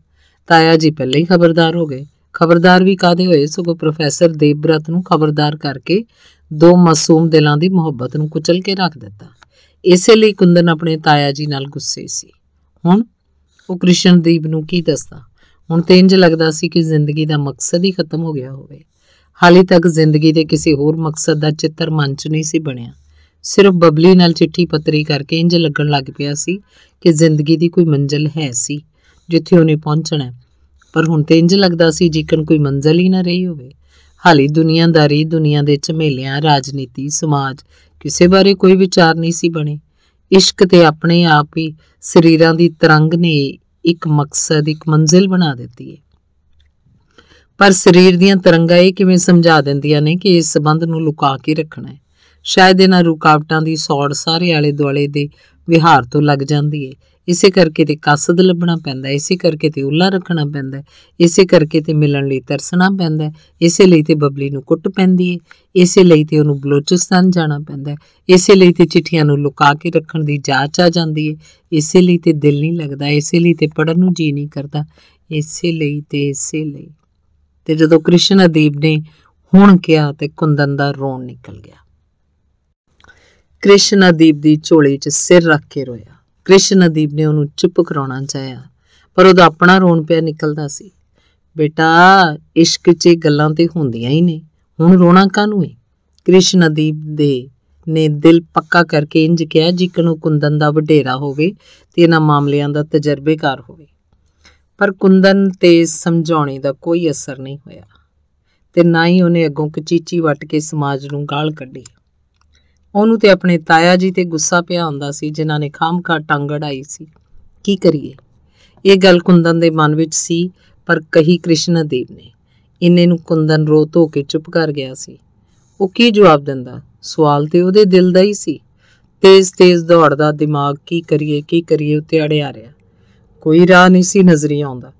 ਤਾਇਆ ਜੀ ਪਹਿਲਾਂ ਹੀ ਖਬਰਦਾਰ ਹੋ ਗਏ। ਖਬਰਦਾਰ ਵੀ ਕਾਹਦੇ ਹੋਏ, ਸਗੋਂ ਪ੍ਰੋਫੈਸਰ ਦੇਵਬ੍ਰਤ ਨੂੰ ਖਬਰਦਾਰ ਕਰਕੇ ਦੋ ਮਾਸੂਮ ਦਿਲਾਂ ਦੀ ਮੁਹੱਬਤ ਨੂੰ ਕੁਚਲ ਕੇ ਰੱਖ ਦਿੱਤਾ। ਇਸੇ ਲਈ ਕੁੰਦਨ ਆਪਣੇ ਤਾਇਆ ਜੀ ਨਾਲ ਗੁੱਸੇ ਸੀ। ਹੁਣ ਉਹ ਕ੍ਰਿਸ਼ਨਦੀਪ ਨੂੰ ਕੀ ਦੱਸਦਾ। ਹੁਣ ਤੇ ਇੰਝ ਲੱਗਦਾ ਸੀ ਕਿ ਜ਼ਿੰਦਗੀ ਦਾ ਮਕਸਦ ਹੀ ਖਤਮ ਹੋ ਗਿਆ ਹੋਵੇ। ਹਾਲੇ ਤੱਕ ਜ਼ਿੰਦਗੀ ਦੇ ਕਿਸੇ ਹੋਰ ਮਕਸਦ ਦਾ ਚਿੱਤਰ ਮਨ 'ਚ ਨਹੀਂ ਸੀ ਬਣਿਆ। ਸਿਰਫ ਬਬਲੀ ਨਾਲ ਚਿੱਠੀ ਪੱਤਰੀ ਕਰਕੇ ਇੰਝ ਲੱਗਣ ਲੱਗ ਪਿਆ ਸੀ ਕਿ ਜ਼ਿੰਦਗੀ ਦੀ ਕੋਈ ਮੰਜ਼ਿਲ ਹੈ ਸੀ ਜਿੱਥੇ ਉਹਨੇ ਪਹੁੰਚਣਾ, ਪਰ ਹੁਣ ਤੇ ਇੰਝ ਲੱਗਦਾ ਸੀ ਜਿਕਣ ਕੋਈ ਮੰਜ਼ਿਲ ਹੀ ਨਾ ਰਹੀ ਹੋਵੇ। ਹਾਲੀ ਦੁਨੀਆਦਾਰੀ, ਦੁਨੀਆ ਦੇ ਝਮੇਲਿਆਂ, ਰਾਜਨੀਤੀ, ਸਮਾਜ, ਕਿਸੇ ਬਾਰੇ ਕੋਈ ਵਿਚਾਰ ਨਹੀਂ ਸੀ ਬਣੇ। ਇਸ਼ਕ ਤੇ ਆਪਣੇ ਆਪ ਹੀ ਸਰੀਰਾਂ ਦੀ ਤਰੰਗ ਨੇ ਇੱਕ ਮਕਸਦ, ਇੱਕ ਮੰਜ਼ਿਲ ਬਣਾ ਦਿੱਤੀ ਹੈ। ਪਰ ਸਰੀਰ ਦੀਆਂ ਤਰੰਗਾਂ ਇਹ ਕਿਵੇਂ ਸਮਝਾ ਦਿੰਦੀਆਂ ਨੇ ਕਿ ਇਸ ਸੰਬੰਧ ਨੂੰ ਲੁਕਾ ਕੇ ਰੱਖਣਾ ਹੈ। ਸ਼ਾਇਦ ਇਹਨਾਂ ਰੁਕਾਵਟਾਂ ਦੀ ਸੌੜ ਸਾਰੇ ਆਲੇ ਦੁਆਲੇ ਦੇ ਵਿਹਾਰ ਤੋਂ ਲੱਗ ਜਾਂਦੀ ਹੈ। ਇਸੇ ਕਰਕੇ ਤੇ ਕਸਦ ਲੱਭਣਾ ਪੈਂਦਾ, ਇਸੇ ਕਰਕੇ ਤੇ ਉੱਲਾ ਰੱਖਣਾ ਪੈਂਦਾ, ਇਸੇ ਕਰਕੇ ਤੇ ਮਿਲਣ ਲਈ ਤਰਸਣਾ ਪੈਂਦਾ, ਇਸੇ ਲਈ ਤੇ ਬਬਲੀ ਨੂੰ ਕੁੱਟ ਪੈਂਦੀ ਹੈ, ਇਸੇ ਲਈ ਤੇ ਉਹਨੂੰ ਬਲੋਚਿਸਤਾਨ ਜਾਣਾ ਪੈਂਦਾ, ਇਸੇ ਲਈ ਤੇ ਚਿੱਠੀਆਂ ਨੂੰ ਲੁਕਾ ਕੇ ਰੱਖਣ ਦੀ ਜਾਂਚ ਆ ਜਾਂਦੀ ਹੈ, ਇਸੇ ਲਈ ਤੇ ਦਿਲ ਨਹੀਂ ਲੱਗਦਾ, ਇਸੇ ਲਈ ਤੇ ਪੜ੍ਹਨ ਨੂੰ ਜੀ ਨਹੀਂ ਕਰਦਾ, ਇਸੇ ਲਈ ਤੇ ਜਦੋਂ ਕ੍ਰਿਸ਼ਨਾਦੀਪ ਨੇ ਹੁਣ ਕਿਹਾ ਤੇ ਕੁੰਦਨ ਦਾ ਰੋਣ ਨਿਕਲ ਗਿਆ। ਕ੍ਰਿਸ਼ਨਾਦੀਪ ਦੀ ਝੋਲੀ 'ਚ ਸਿਰ ਰੱਖ ਕੇ ਰੋਇਆ। ਕ੍ਰਿਸ਼ਨਾਦੀਪ ਨੇ ਉਹਨੂੰ ਚੁੱਪ ਕਰਾਉਣਾ ਚਾਹਿਆ, ਪਰ ਉਹਦਾ ਆਪਣਾ ਰੋਣ ਪਿਆ ਨਿਕਲਦਾ ਸੀ। ਬੇਟਾ, ਇਸ਼ਕ 'ਚ ਗੱਲਾਂ ਤੇ ਹੁੰਦੀਆਂ ਹੀ ਨੇ, ਹੁਣ ਰੋਣਾ ਕਾਹਨੂੰ ਏ? ਕ੍ਰਿਸ਼ਨਾਦੀਪ ਨੇ ਦਿਲ ਪੱਕਾ ਕਰਕੇ ਇੰਝ ਕਿਹਾ ਜਿਕਣ ਉਹ ਕੁੰਦਨ ਦਾ ਵਡੇਰਾ ਹੋਵੇ ਤੇ ਇਹਨਾਂ ਮਾਮਲਿਆਂ ਦਾ ਤਜਰਬੇਕਾਰ ਹੋਵੇ। ਪਰ ਕੁੰਦਨ ਤੇ ਸਮਝਾਉਣੇ ਦਾ ਕੋਈ ਅਸਰ ਨਹੀਂ ਹੋਇਆ ਤੇ ਨਾ ਹੀ ਉਹਨੇ ਅੱਗੋਂ ਕਚੀਚੀ ਵੱਟ ਕੇ ਸਮਾਜ ਨੂੰ ਗਾਲ ਕੱਢੀ। ਉਹਨੂੰ ਤੇ ਆਪਣੇ ਤਾਇਆ ਜੀ ਤੇ ਗੁੱਸਾ ਪਿਆ ਹੁੰਦਾ ਸੀ, ਜਿਨ੍ਹਾਂ ਨੇ ਖਾਮਖਾ ਟੰਗ ਅੜਾਈ ਸੀ। ਕੀ ਕਰੀਏ? ਇਹ ਗੱਲ ਕੁੰਦਨ ਦੇ ਮਨ ਵਿੱਚ ਸੀ, ਪਰ ਕਹੀ ਕ੍ਰਿਸ਼ਨਾਦੀਪ ਨੇ। ਇੰਨੇ ਨੂੰ ਕੁੰਦਨ ਰੋ ਧੋ ਕੇ ਚੁੱਪ ਕਰ ਗਿਆ ਸੀ। ਉਹ ਕੀ ਜਵਾਬ ਦਿੰਦਾ? ਸਵਾਲ ਤੇ ਉਹਦੇ ਦਿਲ ਦਾ ਹੀ ਸੀ। ਤੇਜ਼ ਦੌੜਦਾ ਦਿਮਾਗ ਕੀ ਕਰੀਏ ਉੱਤੇ ਅੜਿਆ ਰਿਹਾ। ਕੋਈ ਰਾਹ ਨਹੀਂ ਸੀ ਨਜ਼ਰੀ ਆਉਂਦਾ।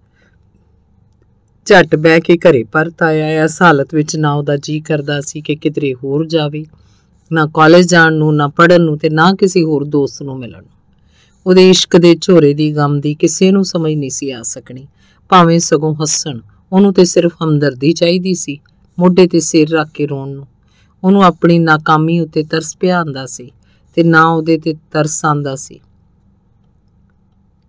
ਝੱਟ ਬਹਿ ਕੇ ਘਰੇ ਪਰਤ ਆਇਆ। ਇਸ ਹਾਲਤ ਵਿੱਚ ਨਾ ਉਹਦਾ ਜੀ ਕਰਦਾ ਸੀ ਕਿ ਕਿਧਰੇ ਹੋਰ ਜਾਵੇ, ਨਾ ਕਾਲਜ ਜਾਣ ਨੂੰ, ਨਾ ਪੜ੍ਹਨ ਨੂੰ, ਤੇ ਨਾ ਕਿਸੇ ਹੋਰ ਦੋਸਤ ਨੂੰ ਮਿਲਣ ਨੂੰ। ਉਹਦੇ ਇਸ਼ਕ ਦੇ ਝੋਰੇ ਦੀ ਗਮ ਦੀ ਕਿਸੇ ਨੂੰ ਸਮਝ ਨਹੀਂ ਸੀ ਆ ਸਕਣੀ, ਭਾਵੇਂ ਸਗੋਂ ਹੱਸਣ। ਉਹਨੂੰ ਤੇ ਸਿਰਫ ਹਮਦਰਦੀ ਚਾਹੀਦੀ ਸੀ, ਮੋਢੇ ਤੇ ਸਿਰ ਰੱਖ ਕੇ ਰੋਣ ਨੂੰ। ਉਹਨੂੰ ਆਪਣੀ ਨਾਕਾਮੀ ਉੱਤੇ ਤਰਸ ਪਿਆ ਆਉਂਦਾ ਸੀ ਤੇ ਨਾ ਉਹਦੇ ਤੇ ਤਰਸ ਆਉਂਦਾ ਸੀ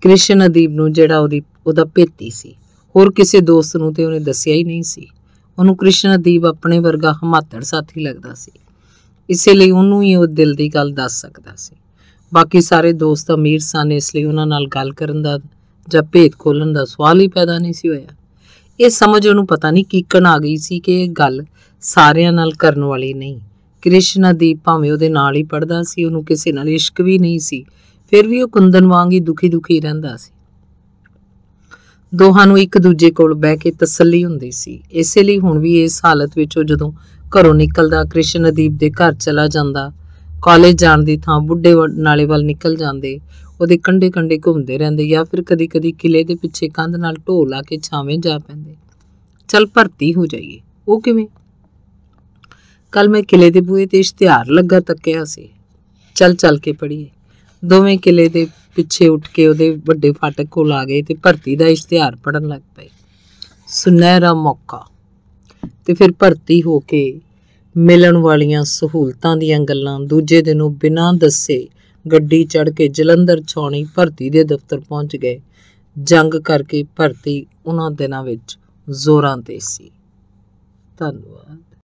ਕ੍ਰਿਸ਼ਨਾਦੀਪ ਨੂੰ, ਜਿਹੜਾ ਉਹਦਾ ਭੇਤੀ ਸੀ। ਹੋਰ ਕਿਸੇ ਦੋਸਤ ਨੂੰ ਤੇ ਉਹਨੇ ਦੱਸਿਆ ਹੀ ਨਹੀਂ ਸੀ। ਉਹਨੂੰ ਕ੍ਰਿਸ਼ਨਾਦੀਪ ਆਪਣੇ ਵਰਗਾ ਹਮਾਤੜ ਸਾਥੀ ਲੱਗਦਾ ਸੀ, ਇਸੇ ਲਈ ਉਹਨੂੰ ਹੀ ਉਹ ਦਿਲ ਦੀ ਗੱਲ ਦੱਸ ਸਕਦਾ ਸੀ। ਬਾਕੀ ਸਾਰੇ ਦੋਸਤ ਅਮੀਰ ਸਨ, ਇਸ ਲਈ ਉਹਨਾਂ ਨਾਲ ਗੱਲ ਕਰਨ ਦਾ ਜਾਂ ਭੇਤ ਖੋਲ੍ਹਣ ਦਾ ਸਵਾਲ ਹੀ ਪੈਦਾ ਨਹੀਂ ਸੀ ਹੋਇਆ। ਇਹ ਸਮਝ ਉਹਨੂੰ ਪਤਾ ਨਹੀਂ ਕੀਕਣ ਆ ਗਈ ਸੀ ਕਿ ਇਹ ਗੱਲ ਸਾਰਿਆਂ ਨਾਲ ਕਰਨ ਵਾਲੀ ਨਹੀਂ। ਕ੍ਰਿਸ਼ਨਾਦੀਪ ਭਾਵੇਂ ਉਹਦੇ ਨਾਲ ਹੀ ਪੜ੍ਹਦਾ ਸੀ, ਉਹਨੂੰ ਕਿਸੇ ਨਾਲ ਇਸ਼ਕ ਵੀ ਨਹੀਂ ਸੀ, ਫਿਰ ਵੀ ਉਹ ਕੁੰਦਨ ਵਾਂਗ ਹੀ ਦੁਖੀ ਰਹਿੰਦਾ ਸੀ। ਦੋਹਾਂ ਨੂੰ ਇੱਕ ਦੂਜੇ ਕੋਲ ਬਹਿ ਕੇ ਤਸੱਲੀ ਹੁੰਦੀ ਸੀ। ਇਸੇ ਲਈ ਹੁਣ ਵੀ ਇਸ ਹਾਲਤ ਵਿੱਚ ਉਹ ਜਦੋਂ ਘਰੋਂ ਨਿਕਲਦਾ ਕ੍ਰਿਸ਼ਨਦੀਪ ਦੇ ਘਰ ਚਲਾ ਜਾਂਦਾ, ਕਾਲਜ ਜਾਣ ਦੀ ਥਾਂ ਬੁੱਢੇ ਨਾਲੇ ਵੱਲ ਨਿਕਲ ਜਾਂਦੇ, ਉਹਦੇ ਕੰਢੇ ਕੰਢੇ ਘੁੰਮਦੇ ਰਹਿੰਦੇ ਜਾਂ ਫਿਰ ਕਦੀ ਕਦੀ ਕਿਲੇ ਦੇ ਪਿੱਛੇ ਕੰਧ ਨਾਲ ਢੋਹ ਲਾ ਕੇ ਛਾਵੇਂ ਜਾ ਪੈਂਦੇ। ਚੱਲ ਭਰਤੀ ਹੋ ਜਾਈਏ। ਉਹ ਕਿਵੇਂ? ਕੱਲ ਮੈਂ ਕਿਲੇ ਦੇ ਬੂਹੇ ਤੇ ਇਸ਼ਤਿਹਾਰ ਲੱਗਾ ਤੱਕਿਆ ਸੀ। ਚੱਲ ਕੇ ਪੜ੍ਹੀਏ। ਦੋਵੇਂ ਕਿਲੇ ਦੇ ਪਿੱਛੇ ਉੱਠ ਕੇ ਉਹਦੇ ਵੱਡੇ ਫਾਟਕ ਕੋਲ ਆ ਗਏ ਤੇ ਭਰਤੀ ਦਾ ਇਸ਼ਤਿਹਾਰ ਪੜ੍ਹਨ ਲੱਗ ਪਏ। ਸੁਨਹਿਰਾ ਮੌਕਾ। ਤੇ ਫਿਰ ਭਰਤੀ ਹੋ ਕੇ ਮਿਲਣ ਵਾਲੀਆਂ ਸਹੂਲਤਾਂ ਦੀਆਂ ਗੱਲਾਂ। ਦੂਜੇ ਦਿਨ ਉਹ ਬਿਨਾਂ ਦੱਸੇ ਗੱਡੀ ਚੜ੍ਹ ਕੇ ਜਲੰਧਰ ਛਾਉਣੀ ਭਰਤੀ ਦੇ ਦਫ਼ਤਰ ਪਹੁੰਚ ਗਏ। ਜੰਗ ਕਰਕੇ ਭਰਤੀ ਉਹਨਾਂ ਦਿਨਾਂ ਵਿੱਚ ਜ਼ੋਰਾਂ ਤੇ ਸੀ। ਧੰਨਵਾਦ।